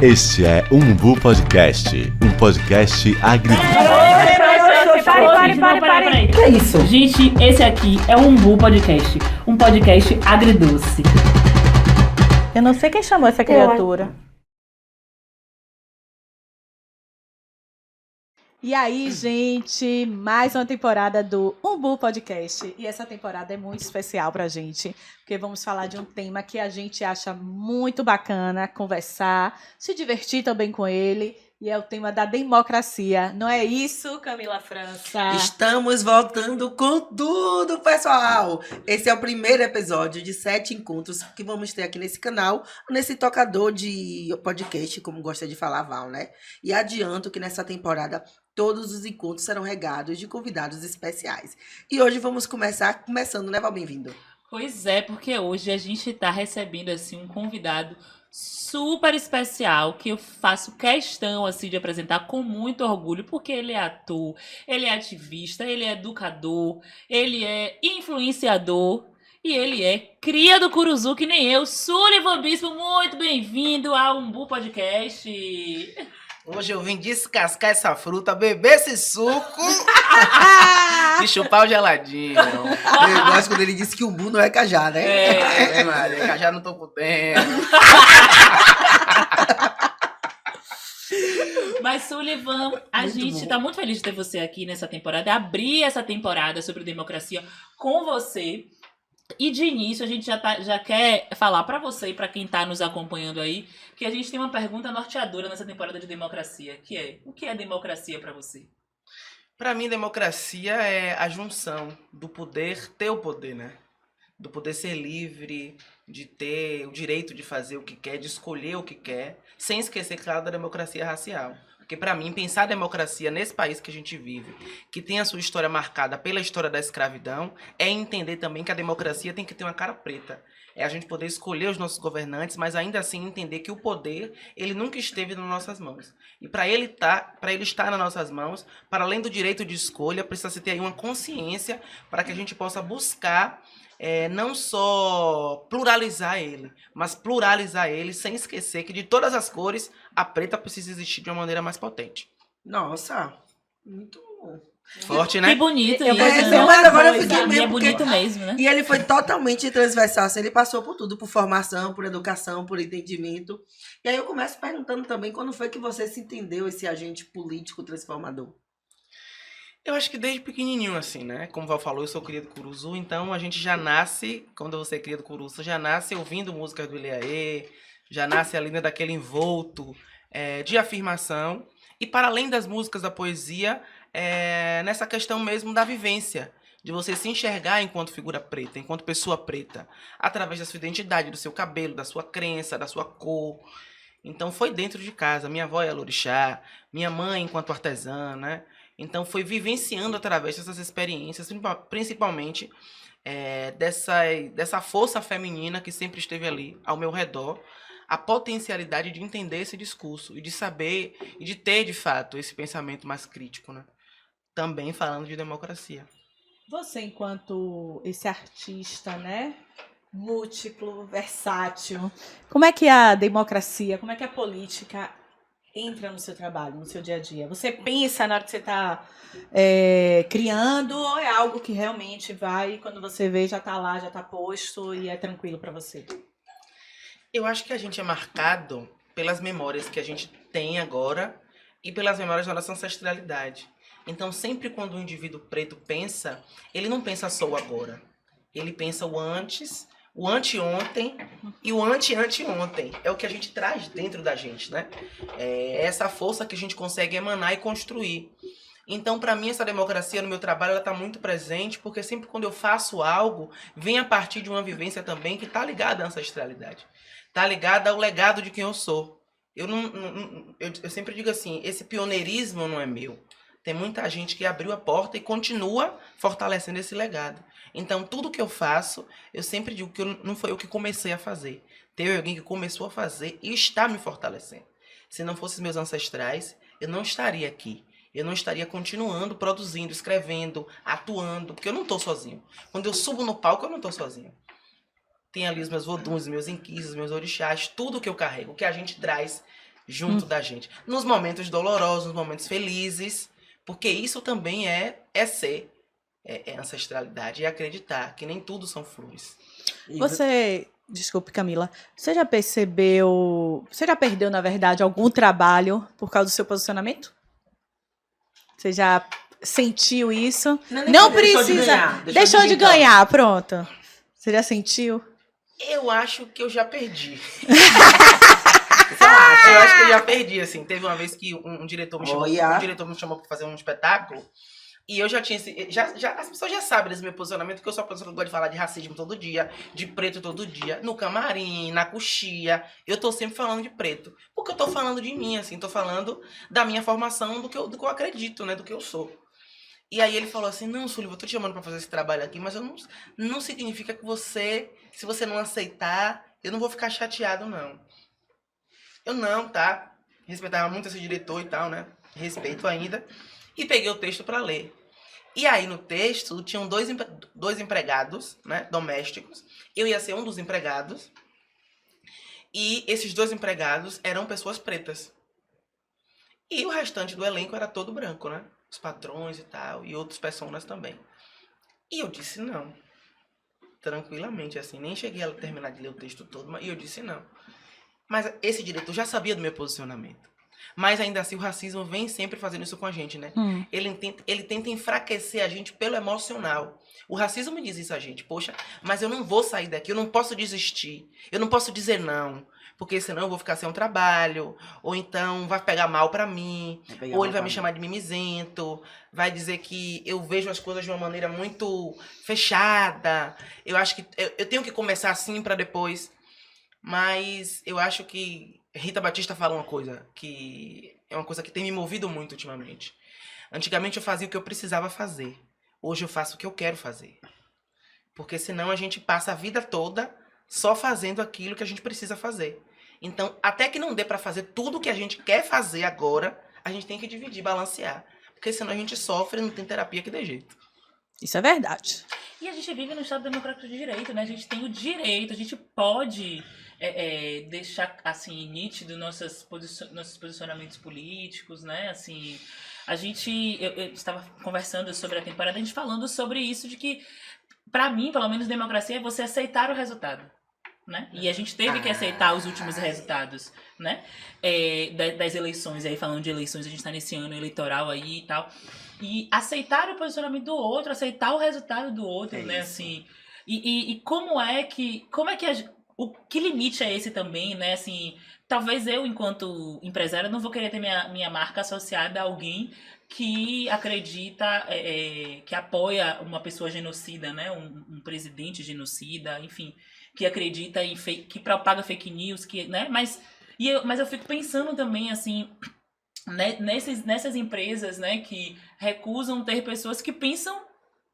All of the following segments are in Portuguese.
Este é Umbu Podcast, um podcast Pare. Que é isso? Gente, esse aqui é o Umbu Podcast, um podcast agridoce. Eu não sei quem chamou essa criatura. E aí, gente, mais uma temporada do Umbu Podcast. E essa temporada é muito especial pra gente, porque vamos falar de um tema que a gente acha muito bacana conversar, se divertir também com ele. E é o tema da democracia. Não é isso, Camila França? Estamos voltando com tudo, pessoal! Esse é o primeiro episódio de 7 encontros que vamos ter aqui nesse canal, nesse tocador de podcast, como gosta de falar Val, né? E adianto que nessa temporada todos os encontros serão regados de convidados especiais. E hoje vamos começando, né, Val? Bem-vindo. Pois é, porque hoje a gente tá recebendo, assim, um convidado super especial, que eu faço questão, assim, de apresentar com muito orgulho, porque ele é ator, ele é ativista, ele é educador, ele é influenciador e ele é cria do Curuzu, que nem eu. Sullivan Bispo, muito bem-vindo ao Umbu Podcast. Hoje eu vim descascar essa fruta, beber esse suco e chupar o geladinho. Eu gosto quando ele disse que o umbu não é cajá, né? É, Maria, cajá não tô por dentro. Mas, Sullivan, a Muito gente bom. tá muito feliz de ter você aqui nessa temporada, abrir essa temporada sobre democracia com você. E de início, a gente já quer falar pra você e pra quem tá nos acompanhando aí, que a gente tem uma pergunta norteadora nessa temporada de democracia, que é: o que é democracia pra você? Pra mim, democracia é a junção do poder ter o poder, né? Do poder ser livre, de ter o direito de fazer o que quer, de escolher o que quer, sem esquecer, claro, da democracia racial. Porque pra mim, pensar a democracia nesse país que a gente vive, que tem a sua história marcada pela história da escravidão, é entender também que a democracia tem que ter uma cara preta. É a gente poder escolher os nossos governantes, mas ainda assim entender que o poder, ele nunca esteve nas nossas mãos. E para ele estar nas nossas mãos, para além do direito de escolha, precisa se ter aí uma consciência para que a gente possa buscar não só pluralizar ele, mas pluralizar ele sem esquecer que de todas as cores, a preta precisa existir de uma maneira mais potente. Nossa, muito bom. Forte, Que né? bonito Eu isso, vou dizer né? uma agora eu coisa. fiquei E mesmo, é bonito mesmo, né? E ele foi totalmente transversal, assim, ele passou por tudo, por formação, por educação, por entendimento. E aí eu começo perguntando também quando foi que você se entendeu esse agente político transformador? Eu acho que desde pequenininho, assim, né? Como o Val falou, eu sou cria do Curuzu, então a gente já nasce, quando você é cria do Curuzu, já nasce ouvindo músicas do Ilhaê, já nasce ali, né, daquele envolto de afirmação. E para além das músicas, da poesia, nessa questão mesmo da vivência, de você se enxergar enquanto figura preta, enquanto pessoa preta, através da sua identidade, do seu cabelo, da sua crença, da sua cor. Então foi dentro de casa. Minha avó é alorixá, minha mãe enquanto artesã, né? Então foi vivenciando através dessas experiências, principalmente dessa força feminina que sempre esteve ali ao meu redor, a potencialidade de entender esse discurso e de saber e de ter, de fato, esse pensamento mais crítico, né? Também falando de democracia. Você, enquanto esse artista, né? Múltiplo, versátil. Como é que a democracia, como é que a política entra no seu trabalho, no seu dia a dia? Você pensa na hora que você está criando, ou é algo que realmente vai, quando você vê, já está lá, já está posto e é tranquilo para você? Eu acho que a gente é marcado pelas memórias que a gente tem agora e pelas memórias da nossa ancestralidade. Então, sempre quando o indivíduo preto pensa, ele não pensa só o agora. Ele pensa o antes, o anteontem e o ante-anteontem. É o que a gente traz dentro da gente, né? É essa força que a gente consegue emanar e construir. Então, para mim, essa democracia no meu trabalho, ela está muito presente, porque sempre quando eu faço algo, vem a partir de uma vivência também que está ligada à ancestralidade. Está ligada ao legado de quem eu sou. Eu sempre digo assim, esse pioneirismo não é meu. Tem muita gente que abriu a porta e continua fortalecendo esse legado. Então, tudo que eu faço, eu sempre digo que não foi eu que comecei a fazer. Teve alguém que começou a fazer e está me fortalecendo. Se não fossem meus ancestrais, eu não estaria aqui. Eu não estaria continuando, produzindo, escrevendo, atuando, porque eu não estou sozinho. Quando eu subo no palco, eu não estou sozinho. Tem ali os meus voduns, os meus inquis, os meus orixás, tudo que eu carrego, que a gente traz junto da gente. Nos momentos dolorosos, nos momentos felizes, porque isso também é ser. É ancestralidade, é acreditar que nem tudo são flores. Você, desculpe, Camila, você já perdeu, na verdade, algum trabalho por causa do seu posicionamento? Você já sentiu isso? Não precisa. Deixou de ganhar, pronto. Você já sentiu? Eu acho que eu já perdi. Eu acho que eu já perdi, assim. Teve uma vez que um diretor me chamou pra fazer um espetáculo. E eu já tinha as pessoas já sabem desse meu posicionamento, que eu sou uma pessoa que gosta de falar de racismo todo dia, de preto todo dia, no camarim, na coxia. Eu tô sempre falando de preto. Porque eu tô falando de mim, assim, tô falando da minha formação, do que eu acredito, né? Do que eu sou. E aí ele falou assim, não, Sullivan, eu tô te chamando pra fazer esse trabalho aqui, mas não significa que se você não aceitar, eu não vou ficar chateado, não. Eu não, tá? Respeitava muito esse diretor e tal, né? Respeito ainda. E peguei o texto para ler. E aí, no texto, tinham dois empregados, né, domésticos. Eu ia ser um dos empregados. E esses 2 empregados eram pessoas pretas. E o restante do elenco era todo branco, né? Os patrões e tal, e outras pessoas também. E eu disse não. Tranquilamente, assim. Nem cheguei a terminar de ler o texto todo, mas eu disse não. Mas esse diretor já sabia do meu posicionamento. Mas ainda assim o racismo vem sempre fazendo isso com a gente, né? Ele tenta enfraquecer a gente pelo emocional. O racismo diz isso a gente, poxa, mas eu não vou sair daqui, eu não posso desistir, eu não posso dizer não, porque senão eu vou ficar sem um trabalho, ou então vai pegar mal pra mim, ou ele vai me chamar de mimizento, vai dizer que eu vejo as coisas de uma maneira muito fechada. Eu acho que eu tenho que começar assim pra depois. Mas eu acho que Rita Batista fala uma coisa que é uma coisa que tem me movido muito ultimamente. Antigamente eu fazia o que eu precisava fazer. Hoje eu faço o que eu quero fazer. Porque senão a gente passa a vida toda só fazendo aquilo que a gente precisa fazer. Então, até que não dê pra fazer tudo o que a gente quer fazer agora, a gente tem que dividir, balancear. Porque senão a gente sofre e não tem terapia que dê jeito. Isso é verdade. E a gente vive no Estado Democrático de Direito, né? A gente tem o direito, a gente pode deixar, assim, nítido nossos posicionamentos políticos, né? Assim, eu estava conversando sobre a temporada, a gente falando sobre isso, de que, pra mim, pelo menos, democracia é você aceitar o resultado. Né? E a gente teve que aceitar os últimos resultados, né? Das eleições, aí falando de eleições, a gente está nesse ano eleitoral aí e tal. E aceitar o posicionamento do outro, aceitar o resultado do outro, né? Assim, e que limite é esse também, né? Assim, talvez eu, enquanto empresária, não vou querer ter minha marca associada a alguém que acredita, que apoia uma pessoa genocida, né? Um presidente genocida, enfim, que acredita que propaga fake news, né? Mas eu fico pensando também, assim, né, nessas empresas, né, que recusam ter pessoas que pensam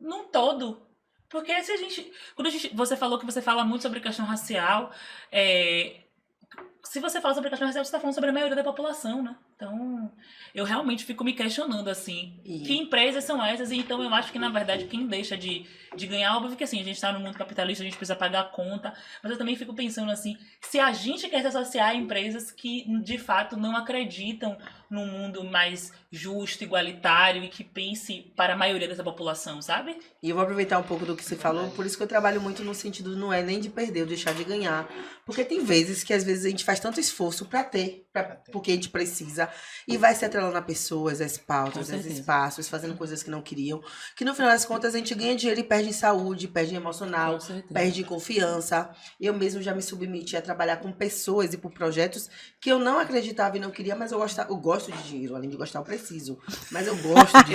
num todo. Porque você falou que você fala muito sobre questão racial, se você fala sobre questão racial, você está falando sobre a maioria da população, né? Então, eu realmente fico me questionando, assim, que empresas são essas? E então eu acho que, na verdade, quem deixa de ganhar, óbvio que assim, a gente está no mundo capitalista, a gente precisa pagar a conta, mas eu também fico pensando assim, se a gente quer se associar a empresas que, de fato, não acreditam num mundo mais justo, igualitário e que pense para a maioria dessa população, sabe? E eu vou aproveitar um pouco do que você falou, por isso que eu trabalho muito no sentido, não é nem de perder ou deixar de ganhar. Porque tem vezes que às vezes a gente faz tanto esforço para ter, porque a gente precisa, e vai se atrelando a pessoas, às pautas, aos espaços, fazendo coisas que não queriam, que no final das contas a gente ganha dinheiro e perde em saúde, perde em emocional, perde em confiança. Eu mesmo já me submeti a trabalhar com pessoas e por projetos que eu não acreditava e não queria, mas eu gosto de dinheiro, além de gostar eu preciso. Mas eu gosto de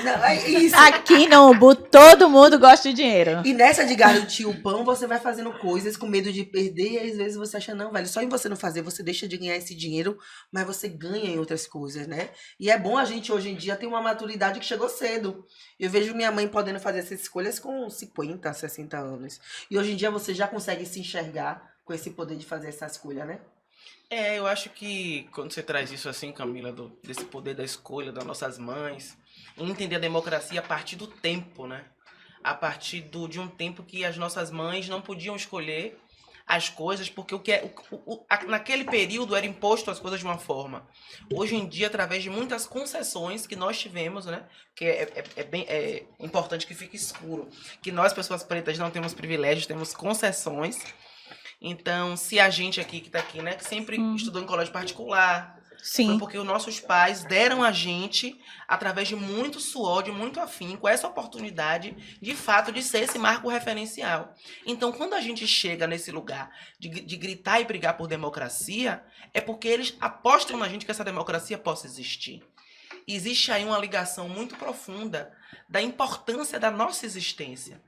Não, é isso. Aqui no Umbu, todo mundo gosta de dinheiro. E nessa de garantir o pão, você vai fazendo coisas com medo de perder, e às vezes você acha, não, velho, só em você não fazer, você deixa de ganhar esse dinheiro, mas você ganha em outras coisas, né? E é bom a gente, hoje em dia, ter uma maturidade que chegou cedo. Eu vejo minha mãe podendo fazer essas escolhas com 50, 60 anos. E hoje em dia você já consegue se enxergar com esse poder de fazer essa escolha, né? Eu acho que quando você traz isso assim, Camila, desse poder da escolha das nossas mães, entender a democracia a partir do tempo, né? A partir de um tempo que as nossas mães não podiam escolher as coisas, porque naquele período era imposto as coisas de uma forma. Hoje em dia, através de muitas concessões que nós tivemos, né? Que é importante que fique escuro, que nós, pessoas pretas, não temos privilégios, temos concessões. Então, se a gente aqui, que está aqui, né, que sempre estudou em colégio particular, Sim. foi porque os nossos pais deram a gente, através de muito suor, de muito afinco, essa oportunidade, de fato, de ser esse marco referencial. Então, quando a gente chega nesse lugar de gritar e brigar por democracia, é porque eles apostam na gente que essa democracia possa existir. E existe aí uma ligação muito profunda da importância da nossa existência.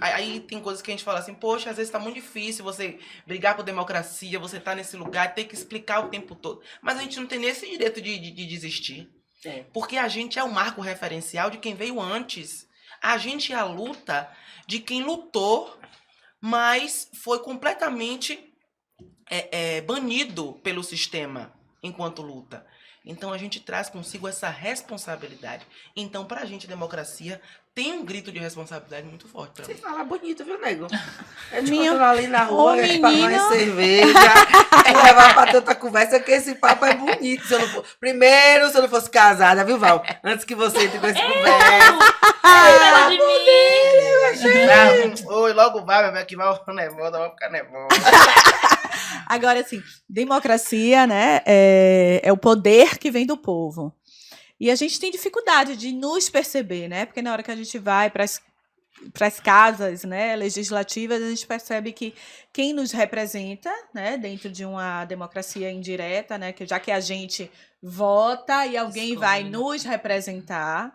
Aí tem coisas que a gente fala assim, poxa, às vezes tá muito difícil você brigar por democracia, você tá nesse lugar, ter que explicar o tempo todo. Mas a gente não tem nem esse direito de desistir. Porque a gente é o marco referencial de quem veio antes. A gente é a luta de quem lutou, mas foi completamente banido pelo sistema enquanto luta. Então, a gente traz consigo essa responsabilidade. Então, pra gente, democracia tem um grito de responsabilidade muito forte. Pra Você mim. fala bonito, viu, nego? Eu te Minha- encontro ali na rua, Ô, a gente faz mais menina. cerveja, e levar pra tanta conversa, que esse papo é bonito. Primeiro, se eu não fosse casada, viu, Val? Antes que você entre com esse conversa. Fala de mim! Oi, logo vai, que vai nervosa, vai ficar nervosa. Agora, assim, democracia, né, é o poder que vem do povo. E a gente tem dificuldade de nos perceber, né? Porque na hora que a gente vai para as casas, né, legislativas, a gente percebe que quem nos representa, né, dentro de uma democracia indireta, né, que já que a gente vota e alguém vai nos representar,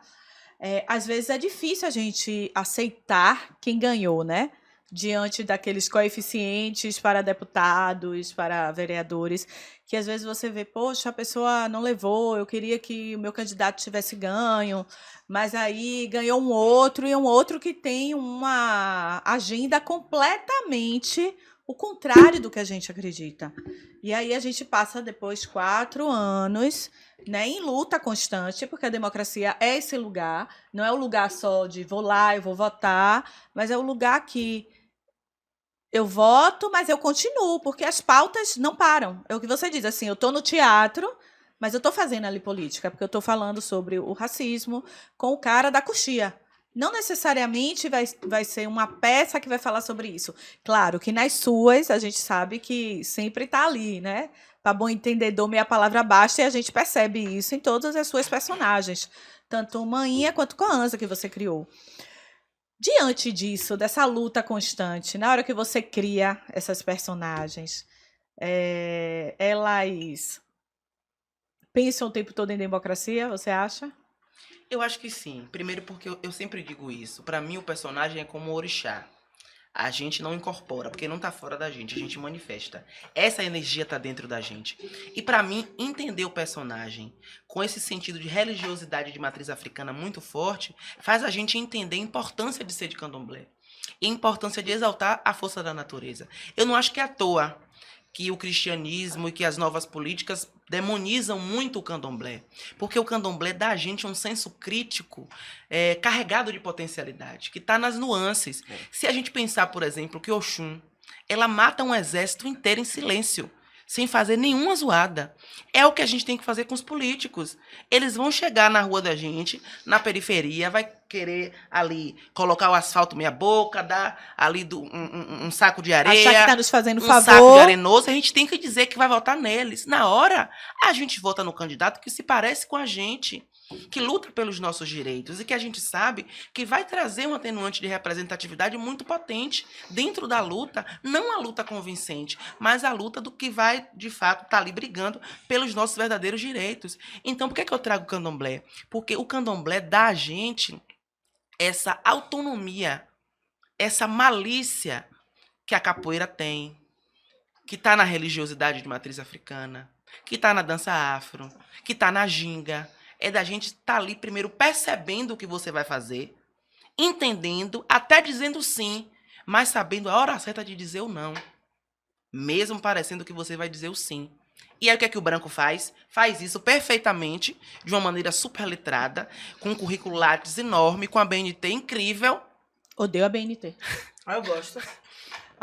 às vezes é difícil a gente aceitar quem ganhou, né? Diante daqueles coeficientes para deputados, para vereadores, que às vezes você vê, poxa, a pessoa não levou, eu queria que o meu candidato tivesse ganho, mas aí ganhou um outro, e um outro que tem uma agenda completamente o contrário do que a gente acredita. E aí a gente passa depois 4 anos, né, em luta constante, porque a democracia é esse lugar, não é o lugar só de vou lá, eu vou votar, mas é o lugar que eu voto, mas eu continuo, porque as pautas não param. É o que você diz, assim, eu estou no teatro, mas eu estou fazendo ali política, porque eu estou falando sobre o racismo com o cara da coxia. Não necessariamente vai ser uma peça que vai falar sobre isso. Claro que nas suas, a gente sabe que sempre está ali, né? Para bom entendedor, meia palavra basta, e a gente percebe isso em todas as suas personagens. Tanto Maninha quanto com a Anza, que você criou. Diante disso, dessa luta constante, na hora que você cria essas personagens, elas pensam o tempo todo em democracia, você acha? Eu acho que sim. Primeiro porque eu sempre digo isso. Pra mim, o personagem é como o orixá. A gente não incorpora, porque não tá fora da gente, a gente manifesta. Essa energia tá dentro da gente. E pra mim, entender o personagem com esse sentido de religiosidade de matriz africana muito forte, faz a gente entender a importância de ser de candomblé. E a importância de exaltar a força da natureza. Eu não acho que é à toa que o cristianismo e que as novas políticas demonizam muito o candomblé. Porque o candomblé dá a gente um senso crítico carregado de potencialidade, que está nas nuances. Se a gente pensar, por exemplo, que Oxum, ela mata um exército inteiro em silêncio, sem fazer nenhuma zoada. É o que a gente tem que fazer com os políticos. Eles vão chegar na rua da gente, na periferia, vai querer ali colocar o asfalto meia boca, dar ali um saco de areia. Achar que está nos fazendo um favor. saco de arenoso, a gente tem que dizer que vai votar neles. Na hora, a gente vota no candidato que se parece com a gente, que luta pelos nossos direitos e que a gente sabe que vai trazer um atenuante de representatividade muito potente dentro da luta, não a luta convincente, mas a luta do que vai, de fato, estar ali brigando pelos nossos verdadeiros direitos. Então, por que eu trago o candomblé? Porque o candomblé dá a gente essa autonomia, essa malícia que a capoeira tem, que está na religiosidade de matriz africana, que está na dança afro, que está na ginga. É da gente estar ali primeiro percebendo o que você vai fazer, entendendo, até dizendo sim, mas sabendo a hora certa de dizer o não, mesmo parecendo que você vai dizer o sim. E aí o que é que o branco faz? Faz isso perfeitamente, de uma maneira super letrada, com um currículo Lattes enorme, com a BNT incrível. Odeio a BNT. Ah, eu gosto.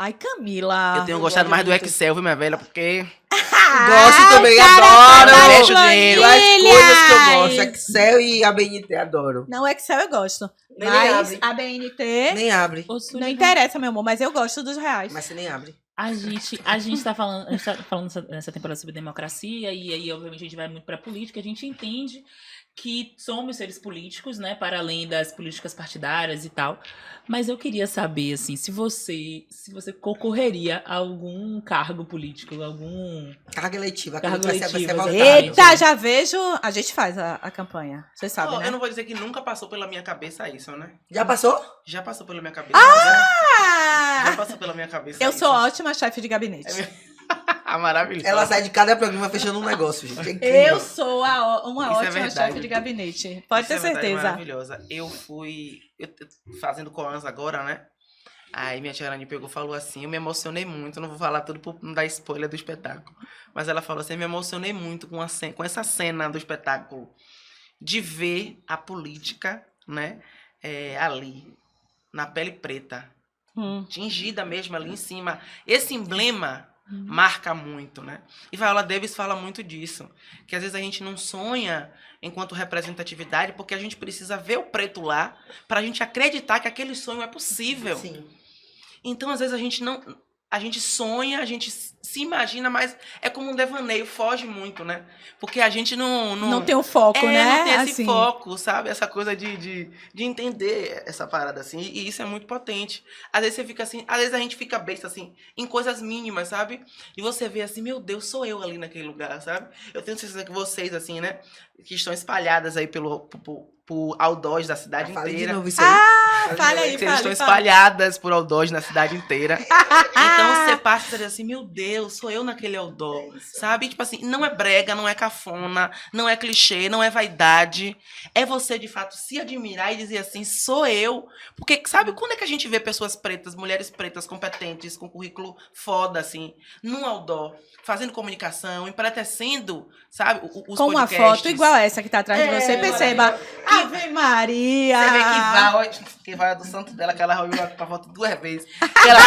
Ai, Camila. Eu tenho eu gostado gosto mais do muito. Excel, viu, minha velha? Porque Gosto também, cara, adoro. cara, Deixo dinheiro. As coisas que eu gosto. Excel e ABNT, adoro. Não, Excel eu gosto. Nem Mas abre. a BNT Nem abre. Ô, não Sullivan, interessa, meu amor, mas eu gosto dos reais. Mas você nem abre. a gente tá falando nessa temporada sobre democracia, e aí, obviamente, a gente vai muito pra política, a gente entende que somos seres políticos, né, para além das políticas partidárias e tal. Mas eu queria saber, assim, se você concorreria a algum cargo político, algum... Carga eletiva. Carga Quando vai ser eletiva, votado. Eita, já vejo. A gente faz a campanha. Você sabe, Ó, né? eu não vou dizer que nunca passou pela minha cabeça isso, né? Já passou? Já passou pela minha cabeça. Já Ah! passou pela minha cabeça Eu isso. sou ótima chefe de gabinete. Maravilhoso. Ela sai de cada programa fechando um negócio, gente. É incrível. Eu sou uma Isso é ótima verdade. chefe de gabinete. Pode ter Isso é verdade, certeza. maravilhosa. Eu fazendo Coans agora, né? Aí minha tia Arane pegou e falou assim, eu me emocionei muito, não vou falar tudo pra não dar spoiler do espetáculo. Mas ela falou assim, eu me emocionei muito com essa cena do espetáculo. De ver a política, né? Ali, na pele preta. Tingida mesmo ali em cima. Esse emblema marca muito, né? E Viola Davis fala muito disso. Que às vezes a gente não sonha enquanto representatividade porque a gente precisa ver o preto lá pra gente acreditar que aquele sonho é possível. Sim. Então, às vezes, a gente sonha, a gente se imagina, mas é como um devaneio, foge muito, né? Porque a gente Não tem o foco, né? não tem esse Assim. foco, sabe? Essa coisa de entender essa parada, assim. E isso é muito potente. Às vezes você fica assim, às vezes a gente fica besta, assim, em coisas mínimas, sabe? E você vê assim, meu Deus, sou eu ali naquele lugar, sabe? Eu tenho certeza que vocês, assim, né? Que estão espalhadas aí por outdoors da cidade Fala de inteira. novo isso aí. Fala aí, Que eles estão fala. espalhadas por outdoors na cidade inteira. Então você passa e diz assim, meu Deus, sou eu naquele outdoor, sabe? Tipo assim, não é brega, não é cafona, não é clichê, não é vaidade. É você, de fato, se admirar e dizer assim, sou eu. Porque, sabe, quando é que a gente vê pessoas pretas, mulheres pretas, competentes, com currículo foda, assim, num outdoor, fazendo comunicação, empretecendo, sabe, os Com uma podcasts. foto igual essa que tá atrás de você, perceba. Ave Maria! Você vê que vai do santo dela, que ela olhou pra foto 2 vezes. Ela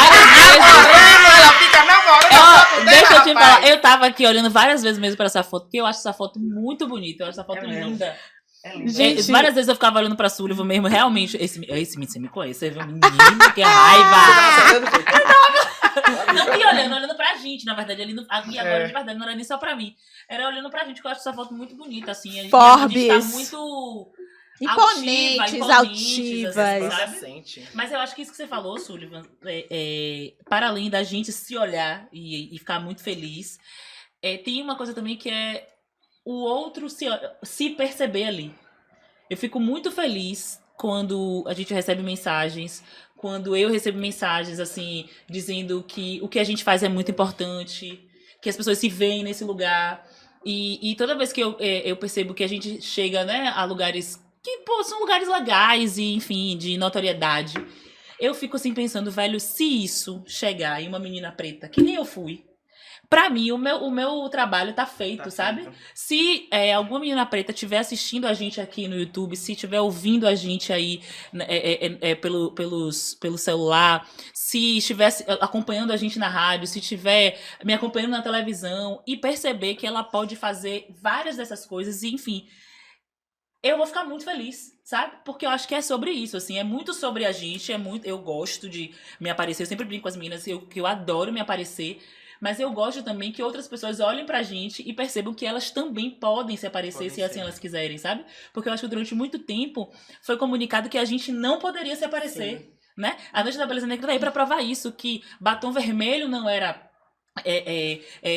fica namorando. Deixa eu te falar, eu tava aqui olhando várias vezes mesmo pra essa foto, porque eu acho essa foto muito bonita, eu acho essa foto É mesmo. linda. É lindo. Gente. Várias vezes eu ficava olhando pra Sullivan mesmo, realmente, esse você me conhece, você viu um menino, que raiva! Não, e olhando pra gente, na verdade, e agora de verdade, não era nem só pra mim, era olhando pra gente, que eu acho essa foto muito bonita, assim, a gente tá Forbes. muito... Imponentes, altivas. assim, sabe? Adolescente. Mas eu acho que isso que você falou, Sullivan, para além da gente se olhar e ficar muito feliz, tem uma coisa também que é o outro se perceber ali. Eu fico muito feliz quando a gente recebe mensagens, quando eu recebo mensagens, assim, dizendo que o que a gente faz é muito importante, que as pessoas se veem nesse lugar. E toda vez que eu percebo que a gente chega, né, a lugares que, pô, são lugares legais e, enfim, de notoriedade, eu fico assim pensando, velho, se isso chegar em uma menina preta, que nem eu fui, pra mim, o meu trabalho tá feito, sabe? Se alguma menina preta estiver assistindo a gente aqui no YouTube, se estiver ouvindo a gente aí pelo celular, se estiver acompanhando a gente na rádio, se estiver me acompanhando na televisão e perceber que ela pode fazer várias dessas coisas e, enfim, eu vou ficar muito feliz, sabe? Porque eu acho que é sobre isso, assim, é muito sobre a gente, eu gosto de me aparecer, eu sempre brinco com as meninas que eu adoro me aparecer, mas eu gosto também que outras pessoas olhem pra gente e percebam que elas também podem se aparecer se assim elas quiserem, sabe? Porque eu acho que durante muito tempo foi comunicado que a gente não poderia se aparecer, Sim. né? A Noite da Beleza Negra tá aí pra provar isso, que batom vermelho não era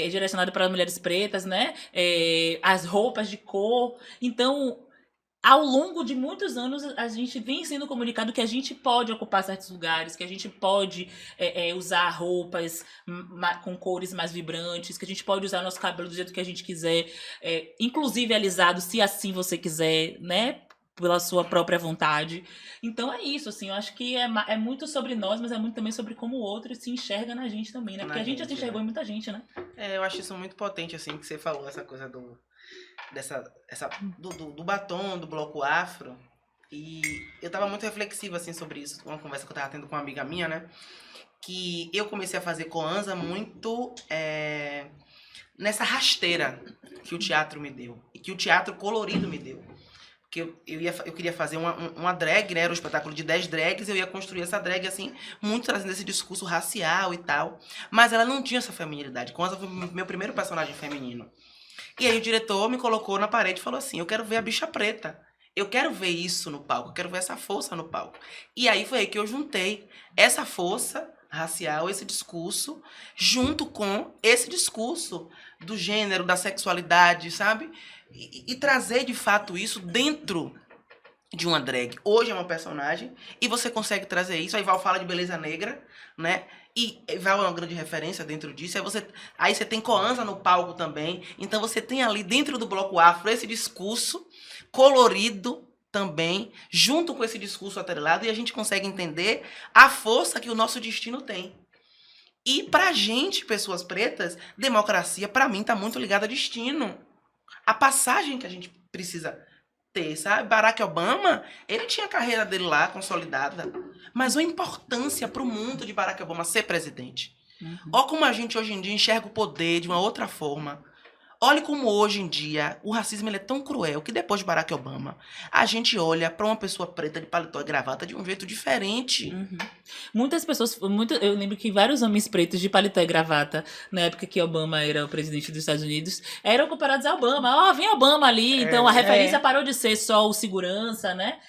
direcionado para mulheres pretas, né? As roupas de cor. Então, ao longo de muitos anos, a gente vem sendo comunicado que a gente pode ocupar certos lugares, que a gente pode usar roupas com cores mais vibrantes, que a gente pode usar nosso cabelo do jeito que a gente quiser, inclusive alisado, se assim você quiser, né? Pela sua própria vontade. Então é isso, assim, eu acho que é muito sobre nós, mas é muito também sobre como o outro se enxerga na gente também, né? Porque a gente já se enxergou em muita gente, né? Eu acho isso muito potente, assim, que você falou, essa coisa do batom, do bloco afro. E eu tava muito reflexiva, assim, sobre isso, uma conversa que eu tava tendo com uma amiga minha, né? que eu comecei a fazer Coanza muito nessa rasteira que o teatro me deu. E que o teatro colorido me deu. Porque eu queria fazer uma drag, né? Era um espetáculo de 10 drags, eu ia construir essa drag, assim, muito trazendo esse discurso racial e tal. Mas ela não tinha essa feminilidade. Coanza foi meu primeiro personagem feminino. E aí o diretor me colocou na parede e falou assim, eu quero ver a bicha preta. Eu quero ver isso no palco, eu quero ver essa força no palco. E aí foi aí que eu juntei essa força racial, esse discurso, junto com esse discurso do gênero, da sexualidade, sabe? E trazer, de fato, isso dentro de uma drag. Hoje é uma personagem e você consegue trazer isso. Aí Val fala de beleza negra, né? E Val é uma grande referência dentro disso. Aí você tem Coanza no palco também. Então você tem ali dentro do bloco afro esse discurso colorido também, junto com esse discurso atrelado, e a gente consegue entender a força que o nosso destino tem. E pra gente, pessoas pretas, democracia, pra mim, tá muito ligada a destino. A passagem que a gente precisa ter, sabe? Barack Obama, ele tinha a carreira dele lá consolidada, mas a importância pro mundo de Barack Obama ser presidente. Olha como a gente hoje em dia enxerga o poder de uma outra forma. Olha como hoje em dia o racismo ele é tão cruel que depois de Barack Obama a gente olha pra uma pessoa preta de paletó e gravata de um jeito diferente. Muitas pessoas, eu lembro que vários homens pretos de paletó e gravata, na época que Obama era o presidente dos Estados Unidos, eram comparados a Obama. Ó, vem Obama ali. Então a referência parou de ser só o segurança, né?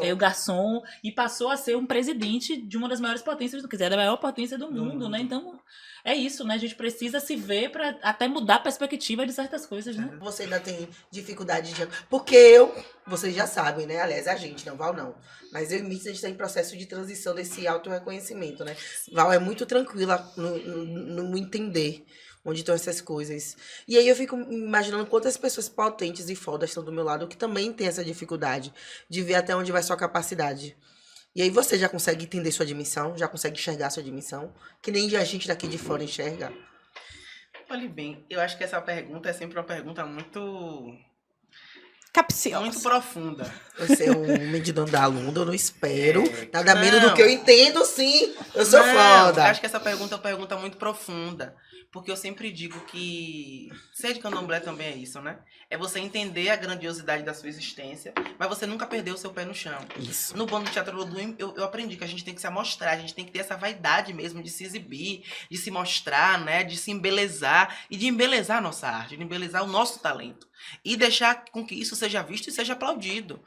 O garçom, e passou a ser um presidente de uma das maiores potências, quer dizer, da maior potência do mundo, né? Então é isso, né? A gente precisa se ver pra até mudar a perspectiva de certas coisas, né? Você ainda tem dificuldade de... Porque vocês já sabem, né? Aliás, a gente, não, Val não. Mas eu e Mitz, a gente está em processo de transição desse auto-reconhecimento, né? Val é muito tranquila no entender onde estão essas coisas. E aí eu fico imaginando quantas pessoas potentes e fodas estão do meu lado que também tem essa dificuldade de ver até onde vai sua capacidade. E aí você já consegue entender sua dimensão, já consegue enxergar sua dimensão, que nem a gente daqui de fora enxerga. Olhe bem, eu acho que essa pergunta é sempre uma pergunta muito Capciosa. profunda. Você é um homem de Dandalunda, eu não espero. Nada menos do que eu entendo, sim. Eu sou foda. Eu acho que essa pergunta é uma pergunta muito profunda. Porque eu sempre digo que ser de candomblé também é isso, né? É você entender a grandiosidade da sua existência, mas você nunca perder o seu pé no chão. Isso. No bando do Teatro Lodum, eu aprendi que a gente tem que se amostrar, a gente tem que ter essa vaidade mesmo de se exibir, de se mostrar, né? De se embelezar e de embelezar a nossa arte, de embelezar o nosso talento. E deixar com que isso seja visto e seja aplaudido.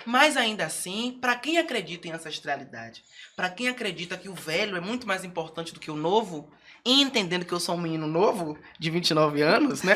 Mas ainda assim, para quem acredita em ancestralidade, para quem acredita que o velho é muito mais importante do que o novo, e entendendo que eu sou um menino novo, de 29 anos, né?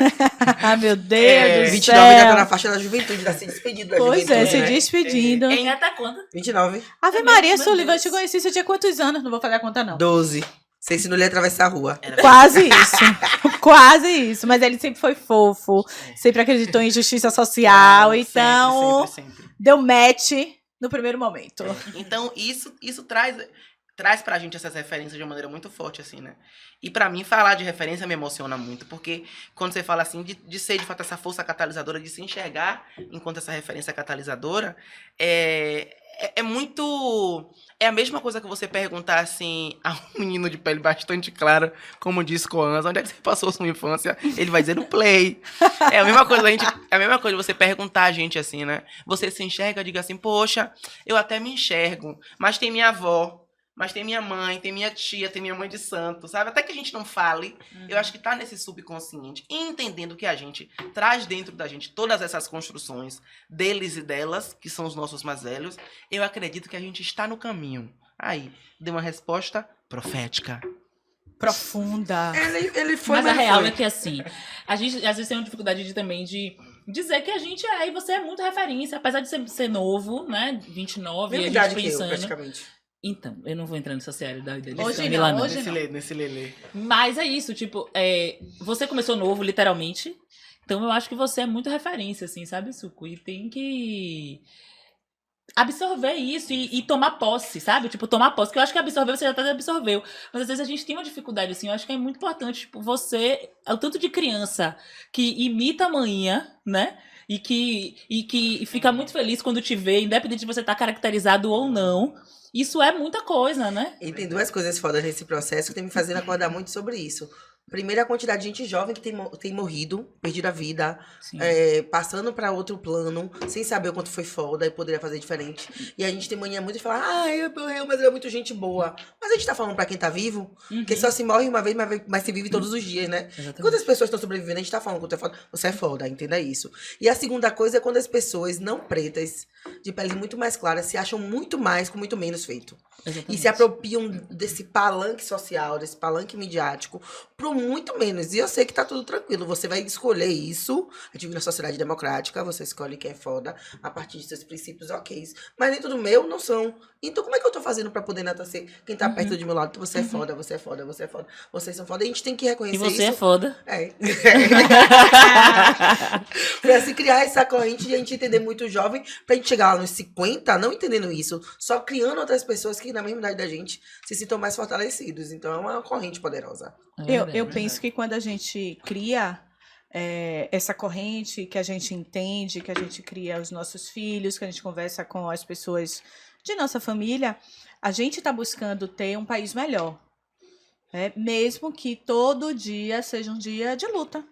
Ah, meu Deus do 29 céu. ainda tá na faixa da juventude, tá se despedindo da Pois juventude, é, se né? despedindo. Ainda tá quando? 29. Ave É Maria, mesmo, meu Sullivan, eu Deus. te conheci, você tinha quantos anos? Não vou fazer a conta, não. 12. Você ensinou ele a atravessar a rua. Quase isso. Quase isso. Mas ele sempre foi fofo, sempre acreditou em justiça social, então Sempre. deu match no primeiro momento. Então, isso traz pra gente essas referências de uma maneira muito forte, assim, né? E pra mim, falar de referência me emociona muito, porque quando você fala assim, de ser, de fato, essa força catalisadora, de se enxergar enquanto essa referência catalisadora, é muito... É a mesma coisa que você perguntar, assim, a um menino de pele bastante clara, como disse Coanza, onde é que você passou sua infância? Ele vai dizer no play. É a mesma coisa você perguntar a gente, assim, né? Você se enxerga, diga assim, poxa, eu até me enxergo, mas tem minha avó, mas tem minha mãe, tem minha tia, tem minha mãe de santo, sabe? Até que a gente não fale, eu acho que tá nesse subconsciente. E entendendo que a gente traz dentro da gente todas essas construções deles e delas, que são os nossos mais velhos, eu acredito que a gente está no caminho. Aí, deu uma resposta profética. Profunda. Ele foi, Mas a real foi. é que assim, a gente às vezes tem uma dificuldade também de dizer que a gente e você é muito referência, apesar de ser novo, né? 29, Mesma e a idade gente que eu, pensando. praticamente. Então, eu não vou entrar nessa série da dele. Hoje Camila, não, hoje Nesse lelê. Mas é isso, tipo, você começou novo, literalmente. Então eu acho que você é muito referência, assim, sabe, Suco? E tem que absorver isso e tomar posse, sabe? Tipo, tomar posse. Que eu acho que absorver, você já até absorveu. Mas às vezes a gente tem uma dificuldade, assim. Eu acho que é muito importante, tipo, você... É o tanto de criança que imita a manhinha, né? E que fica muito feliz quando te vê, independente de você estar caracterizado ou não. Isso é muita coisa, né? E tem duas coisas fodas nesse processo que tem me fazendo acordar muito sobre isso. Primeiro, a quantidade de gente jovem que tem morrido, perdido a vida, Sim. passando para outro plano, sem saber o quanto foi foda e poderia fazer diferente. E a gente tem mania muito de falar, ele morreu, mas ele é muito gente boa. Mas a gente tá falando para quem tá vivo, que só se morre uma vez, mas se vive todos os dias, né? Exatamente. Quando as pessoas estão sobrevivendo, a gente tá falando que você é foda, entenda isso. E a segunda coisa é quando as pessoas não pretas, de pele muito mais clara, se acham muito mais com muito menos feito. Exatamente. E se apropriam desse palanque social, desse palanque midiático, pro muito menos. E eu sei que tá tudo tranquilo. Você vai escolher isso. A gente vive na sociedade democrática, você escolhe quem é foda a partir de seus princípios, ok. Mas nem tudo meu não são. Então, como é que eu tô fazendo pra poder enaltecer quem tá perto de meu lado? Você é foda, você é foda, você é foda. Vocês são foda. E a gente tem que reconhecer E você isso. é foda. É. Pra se criar essa corrente de a gente entender muito jovem, pra gente chegar lá nos 50, não entendendo isso, só criando outras pessoas que na mesma idade da gente se sintam mais fortalecidos. Então é uma corrente poderosa. Eu penso que quando a gente cria essa corrente, que a gente entende, que a gente cria os nossos filhos, que a gente conversa com as pessoas de nossa família, a gente está buscando ter um país melhor. Mesmo que todo dia seja um dia de luta.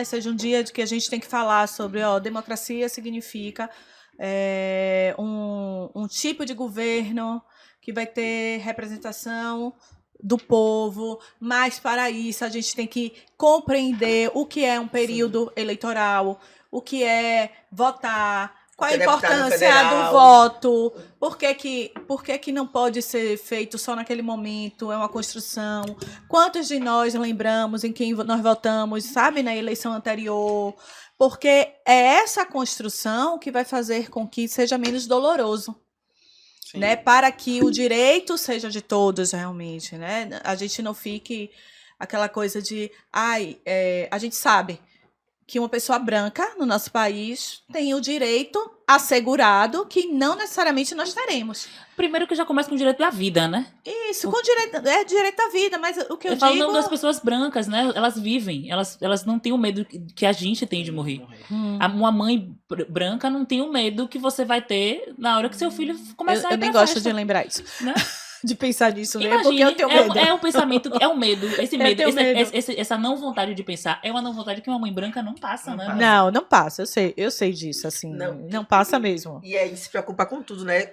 Seja um dia de que a gente tem que falar sobre, democracia significa um tipo de governo que vai ter representação do povo, mas para isso a gente tem que compreender o que é um período eleitoral, o que é votar, qual a importância do voto, por que não pode ser feito só naquele momento, é uma construção. Quantos de nós lembramos em quem nós votamos, sabe, na eleição anterior? Porque é essa construção que vai fazer com que seja menos doloroso. Né, para que o direito seja de todos realmente, né? A gente não fique aquela coisa de a gente sabe que uma pessoa branca no nosso país tem o direito assegurado que não necessariamente nós teremos. Primeiro que já começa com o direito da vida, né? Isso, com direito à vida, mas o que eu falo digo... das pessoas brancas, né? Elas vivem, elas não têm o medo que a gente tem de morrer. Uma mãe branca não tem o medo que você vai ter na hora que seu filho começar a ir Eu nem pra gosto festa, de lembrar isso. né? De pensar nisso, né? Imagine, Porque eu tenho medo. É um pensamento, é um medo. Esse medo, tenho medo. essa não vontade de pensar, é uma não vontade que uma mãe branca não passa, né? Não passa, eu sei disso, assim, não passa mesmo. E aí se preocupa com tudo, né?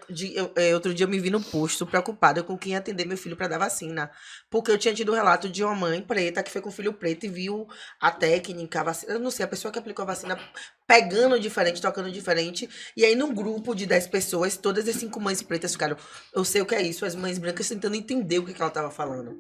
Outro dia eu me vi no posto preocupada com quem ia atender meu filho pra dar vacina. Porque eu tinha tido um relato de uma mãe preta que foi com o filho preto e viu a técnica, a vacina, eu não sei, a pessoa que aplicou a vacina pegando diferente, tocando diferente. E aí num grupo de 10 pessoas, todas as 5 mães pretas ficaram, eu sei o que é isso, as mães brancas tentando entender o que ela tava falando.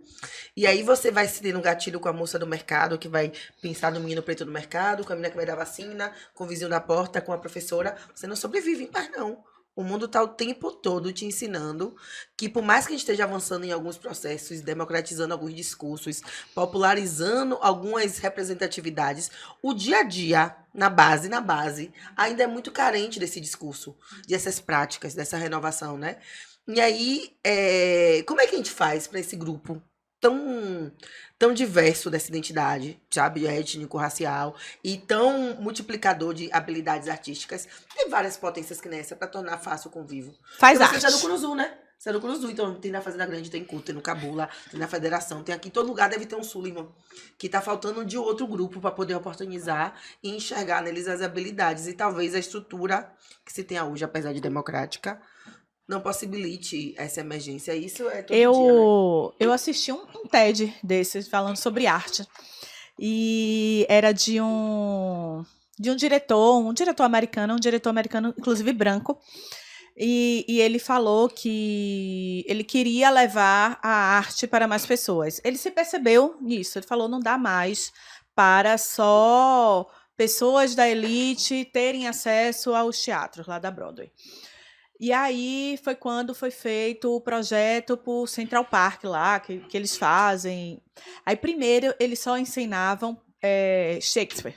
E aí você vai se ter um gatilho com a moça do mercado, que vai pensar no menino preto do mercado, com a menina que vai dar vacina, com o vizinho da porta, com a professora. Você não sobrevive em paz, não. O mundo tá o tempo todo te ensinando que por mais que a gente esteja avançando em alguns processos, democratizando alguns discursos, popularizando algumas representatividades, o dia a dia, na base, ainda é muito carente desse discurso, dessas práticas, dessa renovação, né? E aí, como é que a gente faz para esse grupo tão diverso dessa identidade, sabe, étnico-racial, e tão multiplicador de habilidades artísticas? Tem várias potências que nessa para tornar fácil o convívio. Faz Porque arte. você é do Curuzu, né? Você é do Curuzu, então tem na Fazenda Grande, tem Culto, tem no Cabula, tem na Federação, tem aqui, em todo lugar deve ter um Sullivan, que tá faltando de outro grupo para poder oportunizar e enxergar neles as habilidades, e talvez a estrutura que se tem hoje, apesar de democrática, não possibilite essa emergência. Isso é todo dia, né? Eu assisti um TED desses falando sobre arte. E era de um diretor americano, inclusive branco. E ele falou que ele queria levar a arte para mais pessoas. Ele se percebeu nisso. Ele falou, não dá mais para só pessoas da elite terem acesso aos teatros lá da Broadway. E aí foi quando foi feito o projeto pro Central Park lá, que eles fazem. Aí primeiro eles só ensinavam Shakespeare,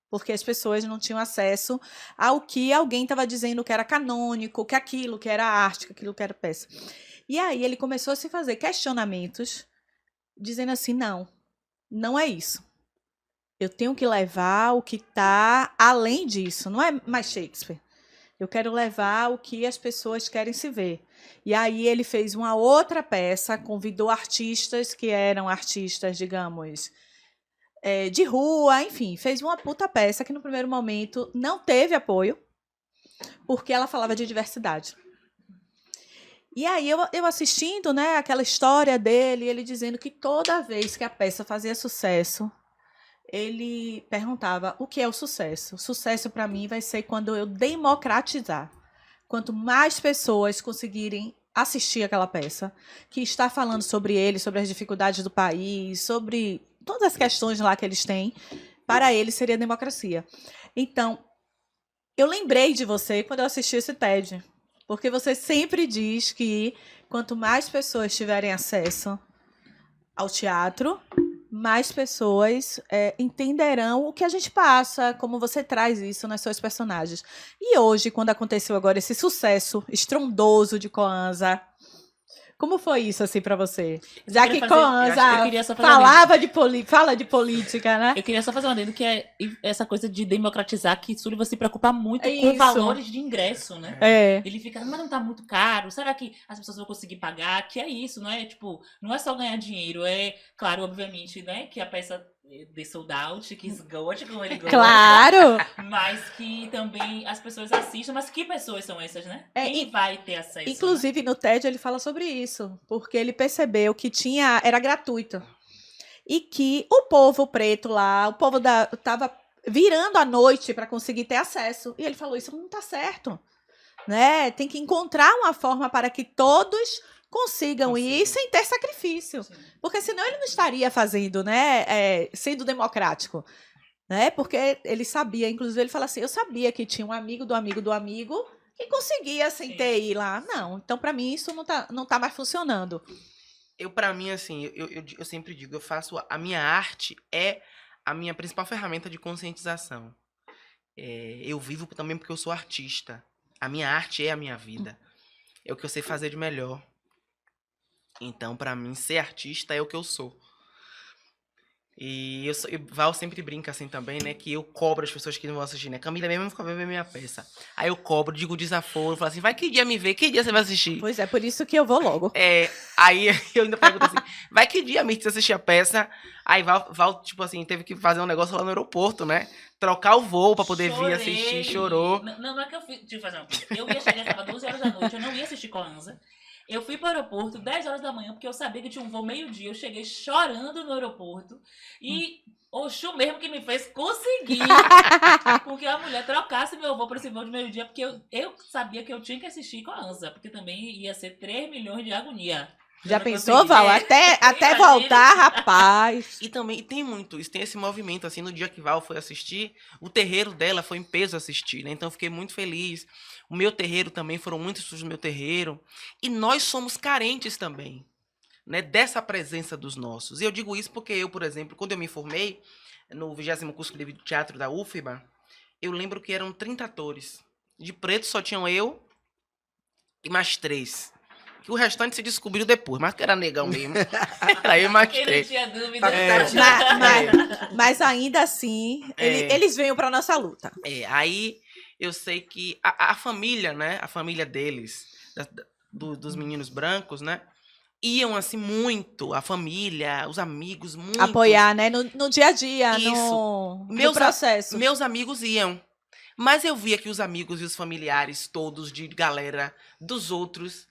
porque as pessoas não tinham acesso ao que alguém estava dizendo que era canônico, que aquilo que era arte, que aquilo que era peça. E aí ele começou a se fazer questionamentos, dizendo assim, não é isso. Eu tenho que levar o que está além disso, não é mais Shakespeare. Eu quero levar o que as pessoas querem se ver. E aí ele fez uma outra peça, convidou artistas que eram artistas, digamos, de rua, enfim, fez uma puta peça que no primeiro momento não teve apoio, porque ela falava de diversidade. E aí eu assistindo, né, aquela história dele, ele dizendo que toda vez que a peça fazia sucesso, ele perguntava o que é o sucesso. Sucesso para mim vai ser quando eu democratizar. Quanto mais pessoas conseguirem assistir aquela peça, que está falando sobre ele, sobre as dificuldades do país, sobre todas as questões lá que eles têm, para ele seria democracia. Então, eu lembrei de você quando eu assisti esse TED, porque você sempre diz que quanto mais pessoas tiverem acesso ao teatro, mais pessoas entenderão o que a gente passa, como você traz isso nas suas personagens. E hoje, quando aconteceu agora esse sucesso estrondoso de Koanza, como foi isso assim para você? Já que Koanza fala de política, né? Eu queria só fazer um adendo que é essa coisa de democratizar, que Sullivan se preocupa muito É com isso. valores de ingresso, né? É. Ele fica, mas não tá muito caro? Será que as pessoas vão conseguir pagar? Que é isso, não é? Tipo, não é só ganhar dinheiro, é, claro, obviamente, né? Que a peça de sold out, que esgote como ele gosta. Claro! Mas que também as pessoas assistam. Mas que pessoas são essas, né? Quem E, vai ter acesso? inclusive, no TED ele fala sobre isso, porque ele percebeu que era gratuito. E que o povo preto lá, o povo estava virando à noite para conseguir ter acesso. E ele falou, isso não está certo. Né? Tem que encontrar uma forma para que todos consigam ir sem ter sacrifício. Sim. Porque senão ele não estaria fazendo, né, sendo democrático. Né? Porque ele sabia, inclusive ele fala assim, eu sabia que tinha um amigo do amigo do amigo que conseguia sem Sim. ter ir lá. Não, então para mim isso não tá mais funcionando. Pra mim, assim, eu sempre digo, a minha arte é a minha principal ferramenta de conscientização. Eu vivo também porque eu sou artista. A minha arte é a minha vida. É o que eu sei fazer de melhor. Então, pra mim, ser artista é o que eu sou. E Val sempre brinca assim também, né? Que eu cobro as pessoas que não vão assistir, né? Camila mesmo fica vendo minha peça. Aí eu cobro, digo desaforo, falo assim, vai que dia me ver, que dia você vai assistir? Pois é, por isso que eu vou logo. Aí eu ainda pergunto assim, vai que dia me assistir a peça? Aí Val, tipo assim, teve que fazer um negócio lá no aeroporto, né? Trocar o voo pra poder vir assistir, chorou. Não é que eu fui te fazer uma coisa. Eu ia chegar, estava 12 horas da noite, eu não ia assistir Koanza. Eu fui para o aeroporto 10 horas da manhã, porque eu sabia que tinha um voo meio-dia. Eu cheguei chorando no aeroporto. E Oxu mesmo que me fez conseguir porque a mulher trocasse meu voo para esse voo de meio-dia, porque eu sabia que eu tinha que assistir Koanza, porque também ia ser 3 milhões de agonia. Já Eu não pensou, consegui. Val? Até Imagina. voltar, rapaz. E também tem muito isso, tem esse movimento, assim, no dia que Val foi assistir, o terreiro dela foi em peso assistir, né? Então eu fiquei muito feliz. O meu terreiro também, foram muitos estudos no meu terreiro. E nós somos carentes também, né? Dessa presença dos nossos. E eu digo isso porque eu, por exemplo, quando eu me formei, no 20º curso de teatro da UFBA, eu lembro que eram 30 atores. De preto só tinham eu e mais 3. Que o restante se descobriu depois, mas que era negão mesmo. Era eu mais Ele não 3. tinha dúvida. Mas ainda assim, eles veio pra nossa luta. Aí eu sei que a família, né? A família deles, dos meninos brancos, né? Iam assim muito, a família, os amigos, muito. Apoiar, né? No dia a dia, Isso. no processo. Meus amigos iam. Mas eu via que os amigos e os familiares todos de galera dos outros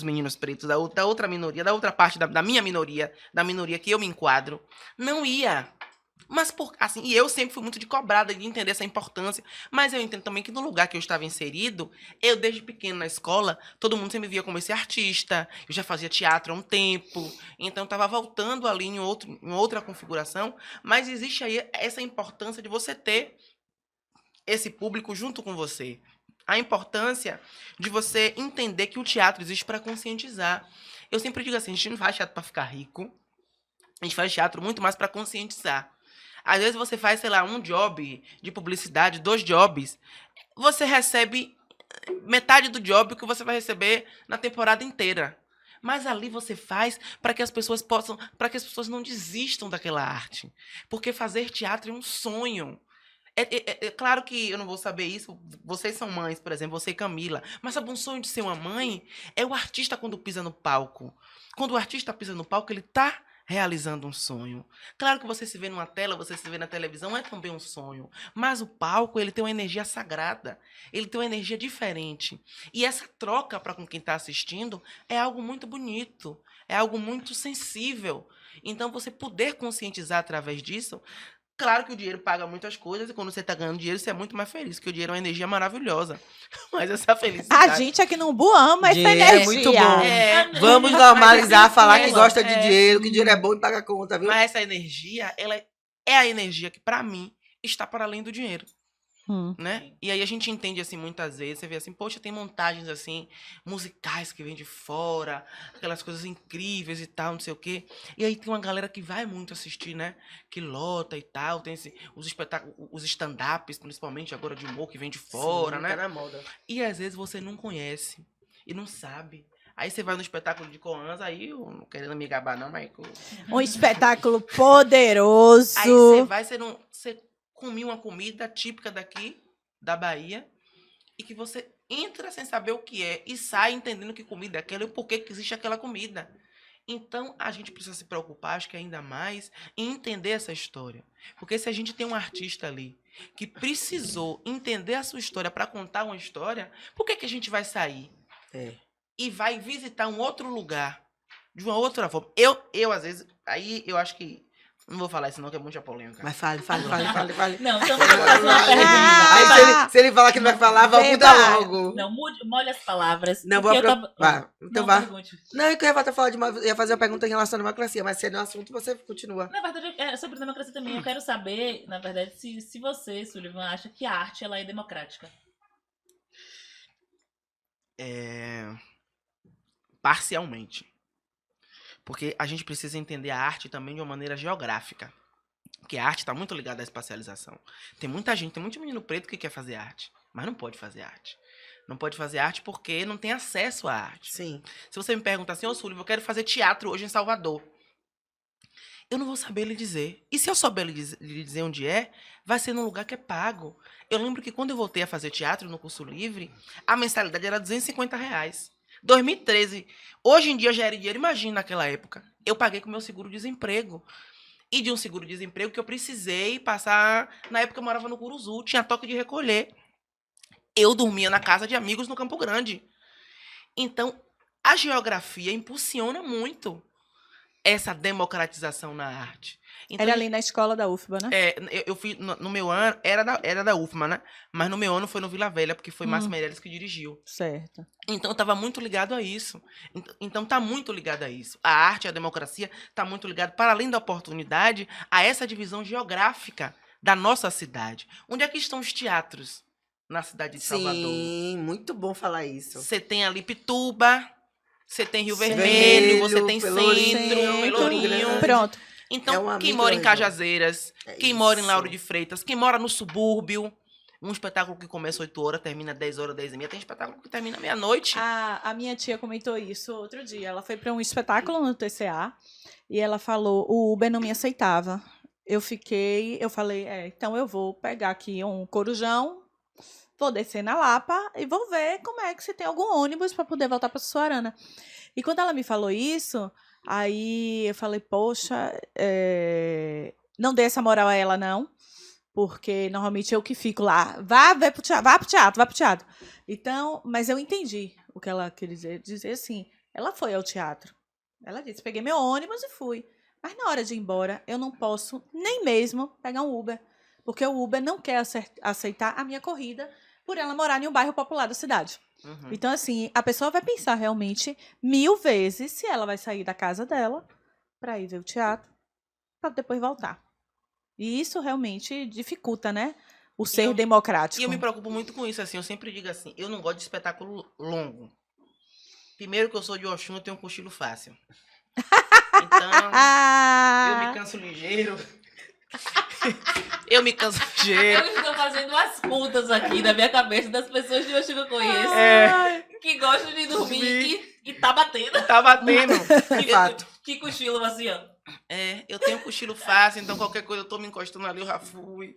meninos pretos, da outra minoria, da outra parte da minha minoria, da minoria que eu me enquadro, não ia. Mas, assim, e eu sempre fui muito de cobrada, de entender essa importância. Mas eu entendo também que no lugar que eu estava inserido, eu desde pequeno na escola, todo mundo sempre me via como esse artista. Eu já fazia teatro há um tempo. Então, eu estava voltando ali em outra configuração. Mas existe aí essa importância de você ter esse público junto com você. A importância de você entender que o teatro existe para conscientizar. Eu sempre digo assim, a gente não faz teatro para ficar rico. A gente faz teatro muito mais para conscientizar. Às vezes você faz, sei lá, um job de publicidade, 2 jobs. Você recebe metade do job que você vai receber na temporada inteira. Mas ali você faz para que as pessoas não desistam daquela arte. Porque fazer teatro é um sonho. É claro que eu não vou saber isso. Vocês são mães, por exemplo, você e Camila. Mas sabe, um sonho de ser uma mãe é o artista quando pisa no palco. Quando o artista pisa no palco, ele tá realizando um sonho. Claro que você se vê numa tela, você se vê na televisão, é também um sonho. Mas o palco, ele tem uma energia sagrada. Ele tem uma energia diferente. E essa troca para com quem está assistindo é algo muito bonito. É algo muito sensível. Então, você poder conscientizar através disso. Claro que o dinheiro paga muitas coisas e quando você está ganhando dinheiro, você é muito mais feliz, porque o dinheiro é uma energia maravilhosa. Mas essa felicidade... A gente aqui no Umbu ama essa Dinheiro energia. é muito bom. É, Vamos mas normalizar, essa falar que energia- gosta de dinheiro, que dinheiro é bom e paga a conta, viu? Mas essa energia, ela é a energia que, para mim, está para além do dinheiro. Né? E aí a gente entende assim muitas vezes, você vê assim, poxa, tem montagens assim musicais que vêm de fora, aquelas coisas incríveis e tal, não sei o quê. E aí tem uma galera que vai muito assistir, né? Que lota e tal, tem os espetáculos, os stand-ups, principalmente agora de humor que vem de fora, Sim, né? tá na moda. E às vezes você não conhece e não sabe. Aí você vai no espetáculo de Coans, aí eu não querendo me gabar não, mas Um espetáculo poderoso. aí você vai, você comia uma comida típica daqui, da Bahia, e que você entra sem saber o que é e sai entendendo que comida é aquela e o porquê que existe aquela comida. Então, a gente precisa se preocupar, acho que ainda mais, em entender essa história. Porque se a gente tem um artista ali que precisou entender a sua história para contar uma história, por que a gente vai sair e vai visitar um outro lugar de uma outra forma? Eu às vezes, aí eu acho que não vou falar isso não, que é muita polêmica. Mas fale. Não, então vou fazer uma pergunta. Aí se ele falar que não vai falar, vai Beba. mudar logo. Não, molhe as palavras. Não, porque vou eu tava... Vá, então Não, vá. pergunte. Não, é que eu ia fazer uma pergunta em relação à democracia, mas se é no assunto, você continua. Na verdade, é sobre democracia também. Eu quero saber, na verdade, se você, Sullivan, acha que a arte ela é democrática. Parcialmente. Porque a gente precisa entender a arte também de uma maneira geográfica. Porque a arte está muito ligada à espacialização. Tem muita gente, tem muito menino preto que quer fazer arte, mas não pode fazer arte. Não pode fazer arte porque não tem acesso à arte. Sim. Se você me perguntar assim, ô Sullivan, eu quero fazer teatro hoje em Salvador. Eu não vou saber lhe dizer. E se eu souber lhe dizer onde é, vai ser num lugar que é pago. Eu lembro que quando eu voltei a fazer teatro no curso livre, a mensalidade era R$250. 2013. Hoje em dia já era dinheiro. Imagina naquela época. Eu paguei com o meu seguro-desemprego. E de um seguro-desemprego que eu precisei passar... Na época eu morava no Curuzu, tinha toque de recolher. Eu dormia na casa de amigos no Campo Grande. Então, a geografia impulsiona muito essa democratização na arte. Então, Era ali na escola da UFBA, né? eu fui, no meu ano, era da UFMA, né? Mas no meu ano foi no Vila Velha, porque foi Márcio Meirelles que dirigiu. Certo. Então, eu estava muito ligado a isso. Então, tá muito ligado a isso. A arte, a democracia, tá muito ligado, para além da oportunidade, a essa divisão geográfica da nossa cidade. Onde é que estão os teatros na cidade de Salvador? Sim, muito bom falar isso. Você tem ali Pituba, você tem Rio Sim. Vermelho, você tem Pelourinho, Centro, Pelourinho. Pronto. Então, É uma quem mora em micro-região. Cajazeiras, É quem mora em isso. Lauro de Freitas, quem mora no subúrbio, um espetáculo que começa 8 horas, termina 10 horas, 10 e meia, tem espetáculo que termina meia-noite. A minha tia comentou isso outro dia. Ela foi para um espetáculo no TCA e ela falou, o Uber não me aceitava. Eu falei, então eu vou pegar aqui um corujão, vou descer na Lapa e vou ver como é que se tem algum ônibus para poder voltar para Sussuarana. E quando ela me falou isso, aí eu falei, poxa, não dei essa moral a ela, não. Porque normalmente eu que fico lá, vá pro teatro. Então, mas eu entendi o que ela queria dizer assim. Ela foi ao teatro. Ela disse, peguei meu ônibus e fui. Mas na hora de ir embora, eu não posso nem mesmo pegar um Uber. Porque o Uber não quer aceitar a minha corrida por ela morar em um bairro popular da cidade. Uhum. Então, assim, a pessoa vai pensar realmente 1000 vezes se ela vai sair da casa dela para ir ver o teatro, para depois voltar. E isso realmente dificulta, né? O ser democrático. E eu me preocupo muito com isso, assim, eu sempre digo assim, eu não gosto de espetáculo longo. Primeiro que eu sou de Oxum, eu tenho um cochilo fácil. Então, eu me canso ligeiro. Eu estou fazendo as contas aqui na minha cabeça das pessoas de hoje que eu conheço. Que gostam de dormir e tá batendo. Tá batendo. De fato. Que cochilo assim, ó. Eu tenho um cochilo fácil, então qualquer coisa eu tô me encostando ali, eu já fui.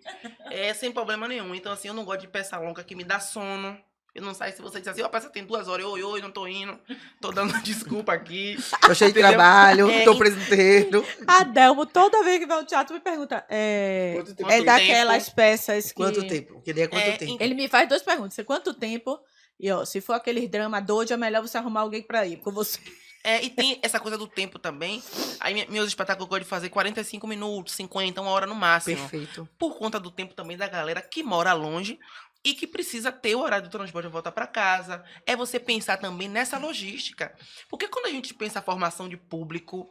Sem problema nenhum. Então, assim, eu não gosto de peça longa que me dá sono. Eu não sei se você diz assim, a peça tem 2 horas, oi, não tô indo. Tô dando desculpa aqui. Tô cheio de Entendeu? trabalho, tô preso no terreiro. Adelmo, toda vez que vai ao teatro, me pergunta. Quanto tempo? É daquelas peças que. Quanto tempo? Queria quanto tempo? Ele me faz 2 perguntas. Quanto tempo? E, ó, se for aquele drama doido, é melhor você arrumar alguém pra ir com você. E tem essa coisa do tempo também. Aí meus espetáculos eu gosto de fazer 45 minutos, 50, 1 hora no máximo. Perfeito. Por conta do tempo também da galera que mora longe e que precisa ter o horário do transporte de volta para casa. É você pensar também nessa logística. Porque quando a gente pensa a formação de público,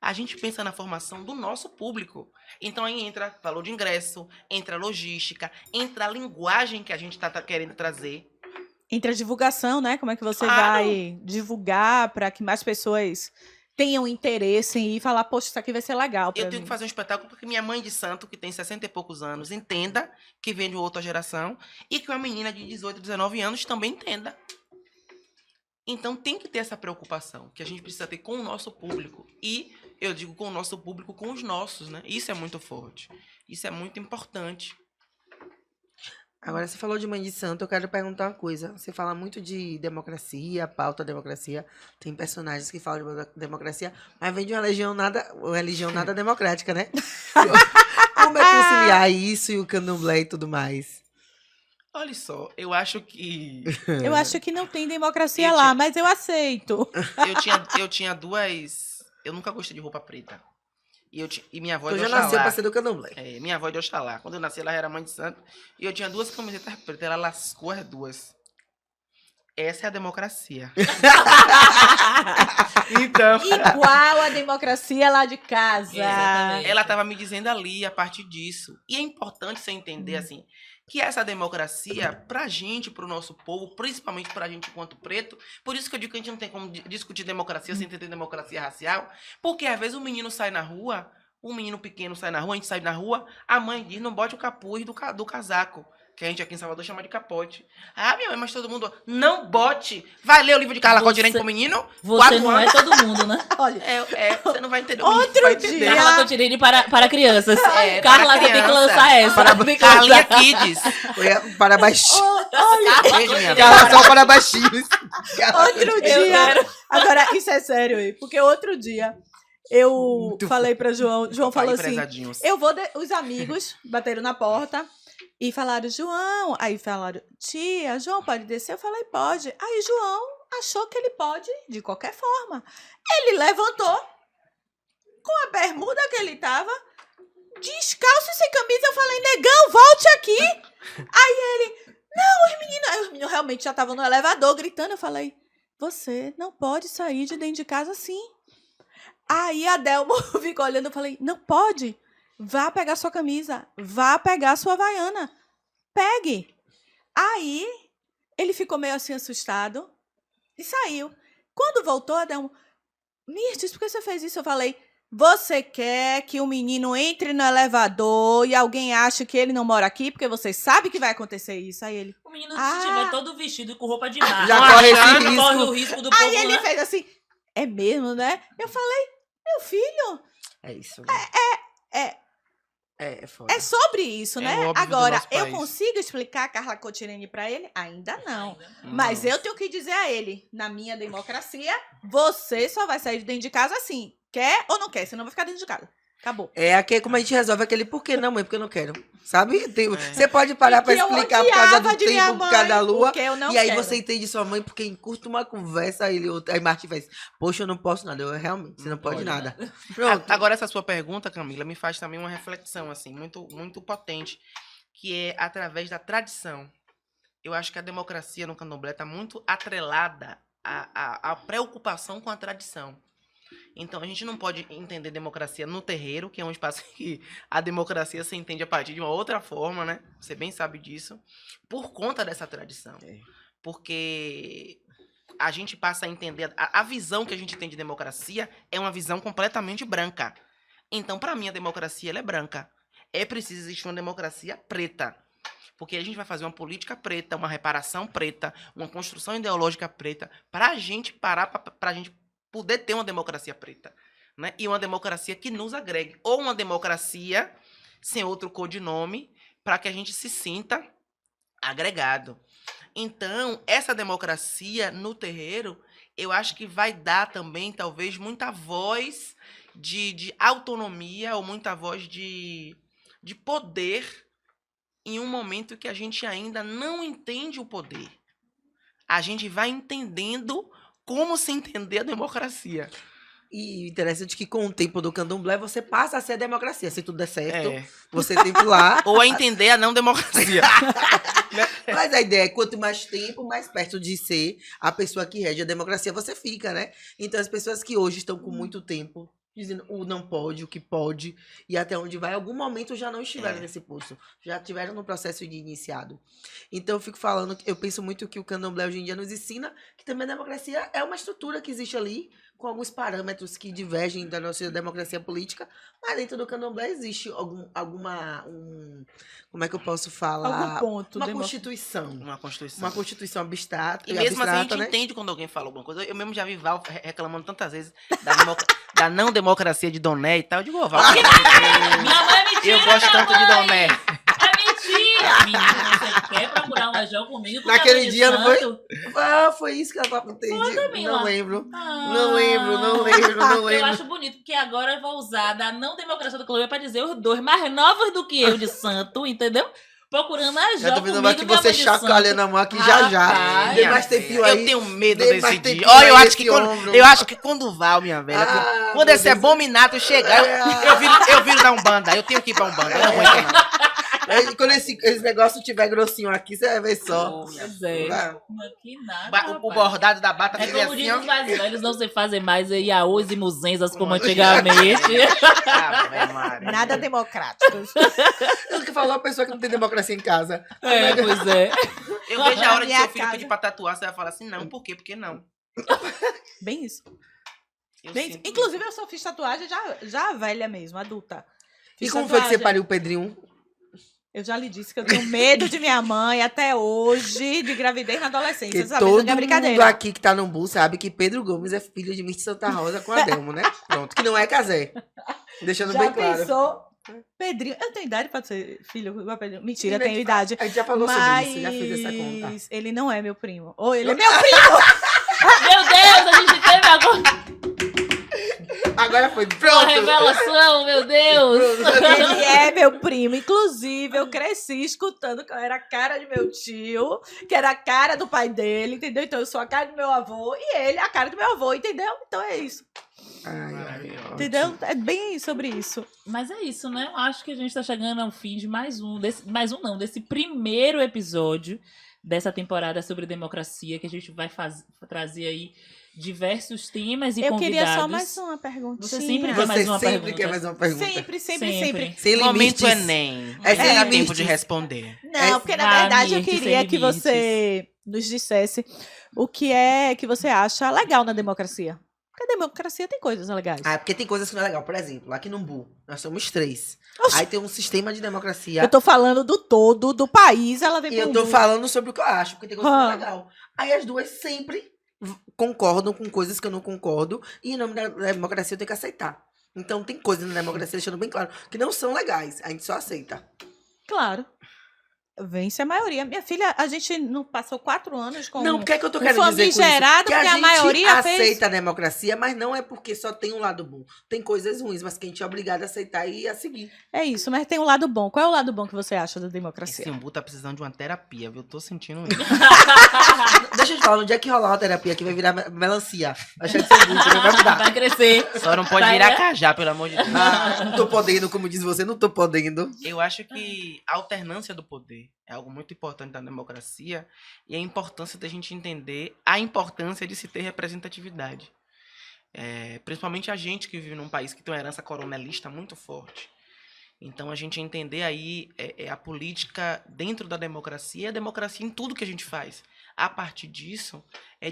a gente pensa na formação do nosso público. Então aí entra valor de ingresso, entra logística, entra a linguagem que a gente tá querendo trazer. Entre a divulgação, né? Como é que você Claro. vai divulgar para que mais pessoas tenham interesse em ir falar, poxa, isso aqui vai ser legal pra Eu tenho mim. que fazer um espetáculo porque minha mãe de santo, que tem 60 e poucos anos, entenda que vem de outra geração e que uma menina de 18, 19 anos também entenda. Então tem que ter essa preocupação que a gente precisa ter com o nosso público. E eu digo com o nosso público, com os nossos, né? Isso é muito forte. Isso é muito importante. Agora, você falou de mãe de santo, eu quero perguntar uma coisa. Você fala muito de democracia, pauta democracia. Tem personagens que falam de democracia, mas vem de uma religião nada democrática, né? Como é conciliar isso e o candomblé e tudo mais? Olha só, eu acho que... Eu acho que não tem democracia Eu lá, tinha- mas eu aceito. Eu tinha 2... Eu nunca gostei de roupa preta. E minha avó é Tu de já Oxalá. nasceu pra ser do candomblé. Minha avó é de Oxalá. Quando eu nasci, ela era mãe de santo. E eu tinha 2 camisetas pretas. Ela lascou as 2. Essa é a democracia. Então, Igual a democracia lá de casa. Exatamente. ela estava me dizendo ali a partir disso. E é importante você entender, assim, que essa democracia, pra gente, pro nosso povo, principalmente pra gente enquanto preto, por isso que eu digo que a gente não tem como discutir democracia sem entender democracia racial, porque às vezes o menino sai na rua, um menino pequeno sai na rua, a gente sai na rua, a mãe diz, não bote o capuz do casaco, que a gente aqui em Salvador chama de capote. Ah, minha mãe, mas todo mundo, não bote! Vai ler o livro de Carla Cotirene pro menino? Você 4 não é anos. todo mundo, né? Olha, Você não vai entender. Outro vai entender. dia- Carla Cotirene para crianças. É, Carla, para você tem que criança. lançar essa. Para Tem que Carlinha lançar. Kids. Para baixinhos. Beijo, minha Carla só para baixinhos. outro Eu dia. quero. Agora, isso é sério aí, porque outro dia eu Muito falei pra João, João falou assim, Prezadinhos. os amigos bateram na porta e falaram, João, aí falaram, tia, João pode descer? Eu falei, pode. Aí João achou que ele pode de qualquer forma. Ele levantou com a bermuda que ele tava, descalço e sem camisa. Eu falei, negão, volte aqui. Aí ele, não, os meninos realmente já estavam no elevador gritando. Eu falei, você não pode sair de dentro de casa assim. Aí a Delmo ficou olhando, eu falei, não pode. Vá pegar sua camisa, vá pegar sua havaiana. Pegue. Aí ele ficou meio assim assustado e saiu. Quando voltou, a Delmo, Mirtes, por que você fez isso? Eu falei, você quer que o menino entre no elevador e alguém ache que ele não mora aqui, porque você sabe que vai acontecer isso. Aí ele, O menino, Ah. se estiver todo vestido com roupa de mar, Já corre esse achando, risco. corre o risco do povo, aí ele né? fez assim, é mesmo, né? Eu falei, meu filho, É isso, né? É foda. é sobre isso, É né? óbvio do Agora, nosso eu país. consigo explicar a Carla Cotirene pra ele? Ainda não. Ainda não. Mas eu tenho que dizer a ele, na minha democracia, você só vai sair de dentro de casa assim. Quer ou não quer? Você não vai ficar dentro de casa. Acabou. É aqui como a gente resolve aquele por que não, mãe, porque eu não quero. Sabe? Você pode parar pra Que eu explicar por causa odiava do de minha tempo, por causa da mãe, lua. porque eu não E aí quero. você entende sua mãe, porque encurta uma conversa, aí Martim faz, poxa, eu não posso nada. Eu realmente, você não pode pode nada. Pronto. Agora, essa sua pergunta, Camila, me faz também uma reflexão, assim, muito, muito potente, que é através da tradição. Eu acho que a democracia no candomblé está muito atrelada à preocupação com a tradição. Então, a gente não pode entender democracia no terreiro, que é um espaço que a democracia se entende a partir de uma outra forma, né? Você bem sabe disso. Por conta dessa tradição. É. Porque a gente passa a entender... A visão que a gente tem de democracia é uma visão completamente branca. Então, para mim, a democracia ela é branca. É preciso existir uma democracia preta. Porque a gente vai fazer uma política preta, uma reparação preta, uma construção ideológica preta, para a gente parar, para a gente poder ter uma democracia preta. né? E uma democracia que nos agregue. Ou uma democracia sem outro codinome, para que a gente se sinta agregado. Então, essa democracia no terreiro, eu acho que vai dar também, talvez, muita voz de autonomia ou muita voz de poder em um momento que a gente ainda não entende o poder. A gente vai entendendo como se entender a democracia. E interessante que com o tempo do candomblé você passa a ser a democracia. Se tudo der certo, É. você tem que ir lá. Ou a entender a não democracia. Mas a ideia é que quanto mais tempo, mais perto de ser a pessoa que rege a democracia você fica, né? Então as pessoas que hoje estão com muito tempo dizendo o não pode, o que pode e até onde vai, em algum momento já não estiveram nesse posto, já estiveram no processo de iniciado. Então eu fico falando, eu penso muito que o candomblé hoje em dia nos ensina que também a democracia é uma estrutura que existe ali, com alguns parâmetros que divergem da nossa democracia política, mas dentro do candomblé existe como é que eu posso falar? Algum ponto. Uma constituição. Uma Constituição. Uma constituição abstrata. E mesmo assim a gente né? entende quando alguém fala alguma coisa. Eu mesmo já vi Val reclamando tantas vezes da não democracia de Doné e tal. Eu digo, ó, Val, Minha mãe é mentira, eu gosto minha tanto de mãe. Doné. É mentira! Menina, você quer procurar um major comigo? com Naquele cabelo de dia, não foi? santo? Ah, foi isso que ela entendi. Camila. Não lembro. Ah, Não lembro. Eu acho bonito, porque agora eu vou usar da não democracia do Colombia pra dizer os dois mais novos do que eu de santo, entendeu? Procurando a Já Jó tô vendo comigo, que minha você mãe de chacoalhando a mão aqui já já. Rapaz. Dê mais tempinho aí. Eu tenho medo Dê desse mais dia. tempinho Olha, eu aí acho que nesse quando, ombro. eu acho que quando o Val, minha velha, Ah, quando meu esse Deus. abominato chegar, eu viro da Umbanda. Eu tenho que ir pra Umbanda. Eu não aguento não. Aí, quando esse negócio tiver grossinho aqui, você vai ver só. Ô, minha Pois é. Vai. Que nada, O rapaz. bordado da bata É fica como assim, dizem ó. os mais velhos, não se fazem mais iaôs e muzenzas como antigamente. Ave Maria. Nada democrático. Eu que falou a pessoa que não tem democracia em casa. É, pois é. Eu vejo a hora de Minha seu filho casa. pedir pra tatuar, você vai falar assim, não, por quê? Por que não? Bem isso. Eu Bem isso. sinto Inclusive, eu só fiz tatuagem já velha mesmo, adulta. E Fiz como foi que você tatuagem. pariu o Pedrinho? Eu já lhe disse que eu tenho medo de minha mãe até hoje, de gravidez na adolescência. Porque Você sabe, isso todo aqui é mundo brincadeira. aqui que tá no bus sabe que Pedro Gomes é filho de Mirth Santa Rosa com Adelmo, né? Pronto, que não é Casé. Deixando Já bem claro. pensou? Pedrinho, eu tenho idade pra ser filho igual a Pedrinho. Mentira, Sim, mas tenho idade. A gente já falou sobre isso, já fez essa conta. Mas ele não é meu primo. Ou ele é meu primo! Meu Deus, a gente teve agora Agora foi uma pronto. revelação, meu Deus. Ele é meu primo. Inclusive, eu cresci escutando que eu era a cara de meu tio, que era a cara do pai dele, entendeu? Então eu sou a cara do meu avô e ele é a cara do meu avô, entendeu? Então é isso. Maravilhoso. Entendeu? É bem sobre isso. Mas é isso, né? Eu acho que a gente tá chegando ao fim de desse primeiro episódio dessa temporada sobre democracia, que a gente vai trazer aí diversos temas e Eu convidados. queria só mais uma perguntinha. Você sempre quer mais Você uma sempre pergunta. quer mais uma pergunta. Sempre. Sem Momento limites. Enem. É É, sem dá limites. tempo de responder. Não, porque na Vai, verdade eu Mirth, sem queria que limites. você nos dissesse o que é que você acha legal na democracia. Porque a democracia tem coisas legais. Ah, porque tem coisas que não é legal. Por exemplo, aqui no Umbu, nós somos 3. Oxi. Aí tem um sistema de democracia. Eu tô falando do todo, do país, ela vem E eu pro tô mundo. falando sobre o que eu acho, porque tem coisa que não é Ah. legal. Aí as duas sempre concordam com coisas que eu não concordo, e em nome da democracia eu tenho que aceitar. Então tem coisas na democracia, deixando bem claro, que não são legais, a gente só aceita. Claro. Vence a maioria. Minha filha, a gente não passou 4 anos com Não, porque é que eu tô um querendo dizer com isso? famigerado, Que porque a gente maioria fez. aceita a democracia, mas não é porque só tem um lado bom. Tem coisas ruins, mas que a gente é obrigado a aceitar e a seguir. É isso, mas tem um lado bom. Qual é o lado bom que você acha da Esse democracia? Umbu tá precisando de uma terapia, viu? Tô sentindo isso. Deixa eu te falar, no dia que rolar uma terapia aqui vai virar melancia. Achar que você vai mudar. Vai crescer. Só não pode Vai, virar né? cajá, pelo amor de Deus. Ah, não tô podendo, como diz você, não tô podendo. Eu acho que a alternância do poder é algo muito importante da democracia e a importância da gente entender a importância de se ter representatividade. Principalmente a gente que vive num país que tem uma herança coronelista muito forte. Então, a gente entender aí a política dentro da democracia e a democracia em tudo que a gente faz. A partir disso,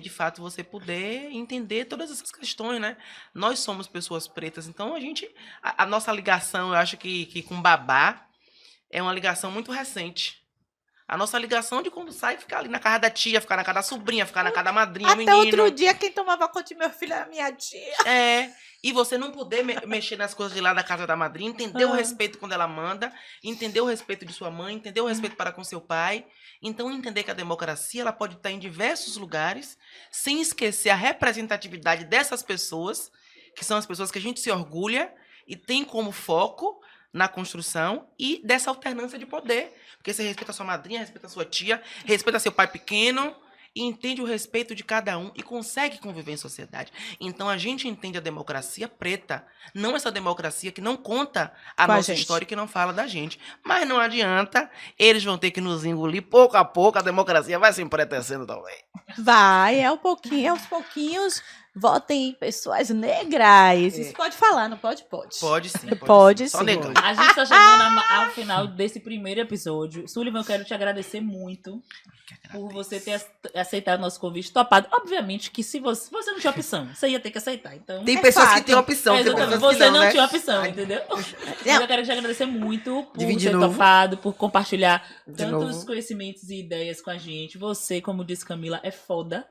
de fato você poder entender todas essas questões, né? Nós somos pessoas pretas, então a nossa ligação, eu acho que com Babá é uma ligação muito recente. A nossa ligação de quando sai, ficar ali na casa da tia, ficar na casa da sobrinha, ficar na casa da madrinha, o Até menino. outro dia, quem tomava conta de meu filho era minha tia. É, e você não poder mexer nas coisas de lá da casa da madrinha, entender o Ah. respeito quando ela manda, entender o respeito de sua mãe, entender o respeito para com seu pai. Então, entender que a democracia ela pode estar em diversos lugares, sem esquecer a representatividade dessas pessoas, que são as pessoas que a gente se orgulha e tem como foco na construção e dessa alternância de poder. Porque você respeita a sua madrinha, respeita a sua tia, respeita seu pai pequeno, e entende o respeito de cada um e consegue conviver em sociedade. Então, a gente entende a democracia preta, não essa democracia que não conta a Com a nossa gente. história e que não fala da gente. Mas não adianta, eles vão ter que nos engolir pouco a pouco, a democracia vai se empretecendo também. Vai, aos pouquinhos. Votem em pessoas negras. Isso pode falar, não pode? Pode. Pode sim, Pode Só sim. negando. A gente tá chegando ao final desse primeiro episódio. Sullivan, eu quero te agradecer muito por você ter aceitado o nosso convite, topado. Obviamente que se você não tinha opção, você ia ter que aceitar. Então, Tem pessoas que fato. têm opção, tem exatamente, pessoas que você não, não né? tinha opção, entendeu? Mas eu quero te agradecer muito por Divide ter de novo. topado, por compartilhar De tantos novo. conhecimentos e ideias com a gente. Você, como disse Camila, é foda.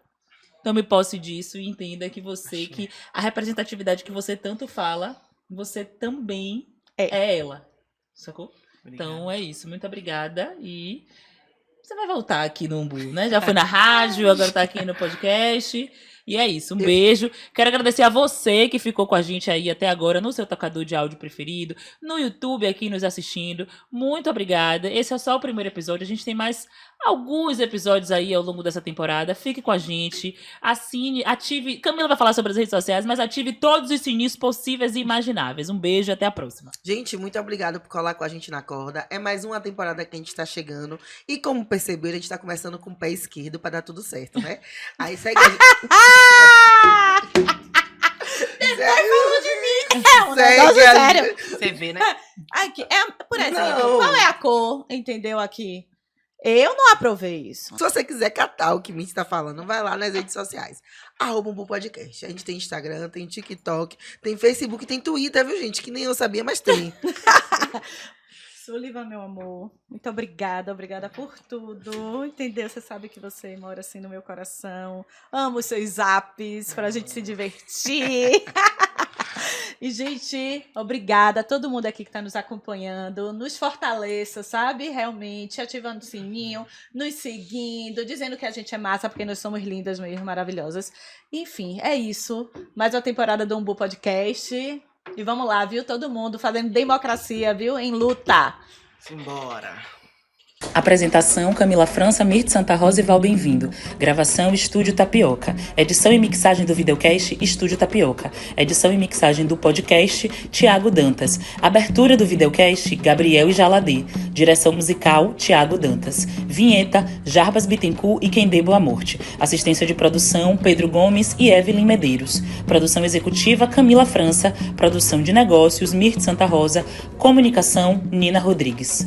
Tome posse disso e entenda que você, que a representatividade que você tanto fala, você também é ela. Sacou? Então é isso. Muito obrigada. E você vai voltar aqui no Umbu, né? Já foi na rádio, agora tá aqui no podcast. E é isso. Um beijo. Quero agradecer a você que ficou com a gente aí até agora no seu tocador de áudio preferido, no YouTube aqui nos assistindo. Muito obrigada. Esse é só o primeiro episódio. A gente tem mais alguns episódios aí ao longo dessa temporada. Fique com a gente. Assine, ative. Camila vai falar sobre as redes sociais, mas ative todos os sininhos possíveis e imagináveis. Um beijo e até a próxima. Gente, muito obrigada por colar com a gente na corda. É mais uma temporada que a gente tá chegando. E como perceberam, a gente tá começando com o pé esquerdo pra dar tudo certo, né? Aí segue a gente. É um negócio Segue a sério. gente. Você vê, né? Aqui, por exemplo, Não. qual é a cor, entendeu, aqui? Eu não aprovei isso. Se você quiser catar o que Mitch tá falando, vai lá nas redes sociais. @Umbu Podcast. A gente tem Instagram, tem TikTok, tem Facebook, tem Twitter, viu, gente? Que nem eu sabia, mas tem. Sullivan, meu amor, muito obrigada por tudo, entendeu? Você sabe que você mora assim no meu coração. Amo os seus zaps pra gente se divertir. E, gente, obrigada a todo mundo aqui que tá nos acompanhando. Nos fortaleça, sabe? Realmente, ativando o sininho, nos seguindo, dizendo que a gente é massa, porque nós somos lindas mesmo, maravilhosas. Enfim, é isso. Mais uma temporada do Umbu Podcast. E vamos lá, viu? Todo mundo fazendo democracia, viu? Em luta. Simbora. Apresentação: Camila França, Mirth Santa Rosa e Val Bem-vindo. Gravação: Estúdio Tapioca. Edição e mixagem do videocast: Estúdio Tapioca. Edição e mixagem do podcast: Tiago Dantas. Abertura do videocast: Gabriel e Jaladê. Direção musical: Tiago Dantas. Vinheta: Jarbas Bittencourt e Quem Boa Morte. Assistência de produção: Pedro Gomes e Evelyn Medeiros. Produção executiva: Camila França. Produção de negócios: Mirth Santa Rosa. Comunicação: Nina Rodrigues.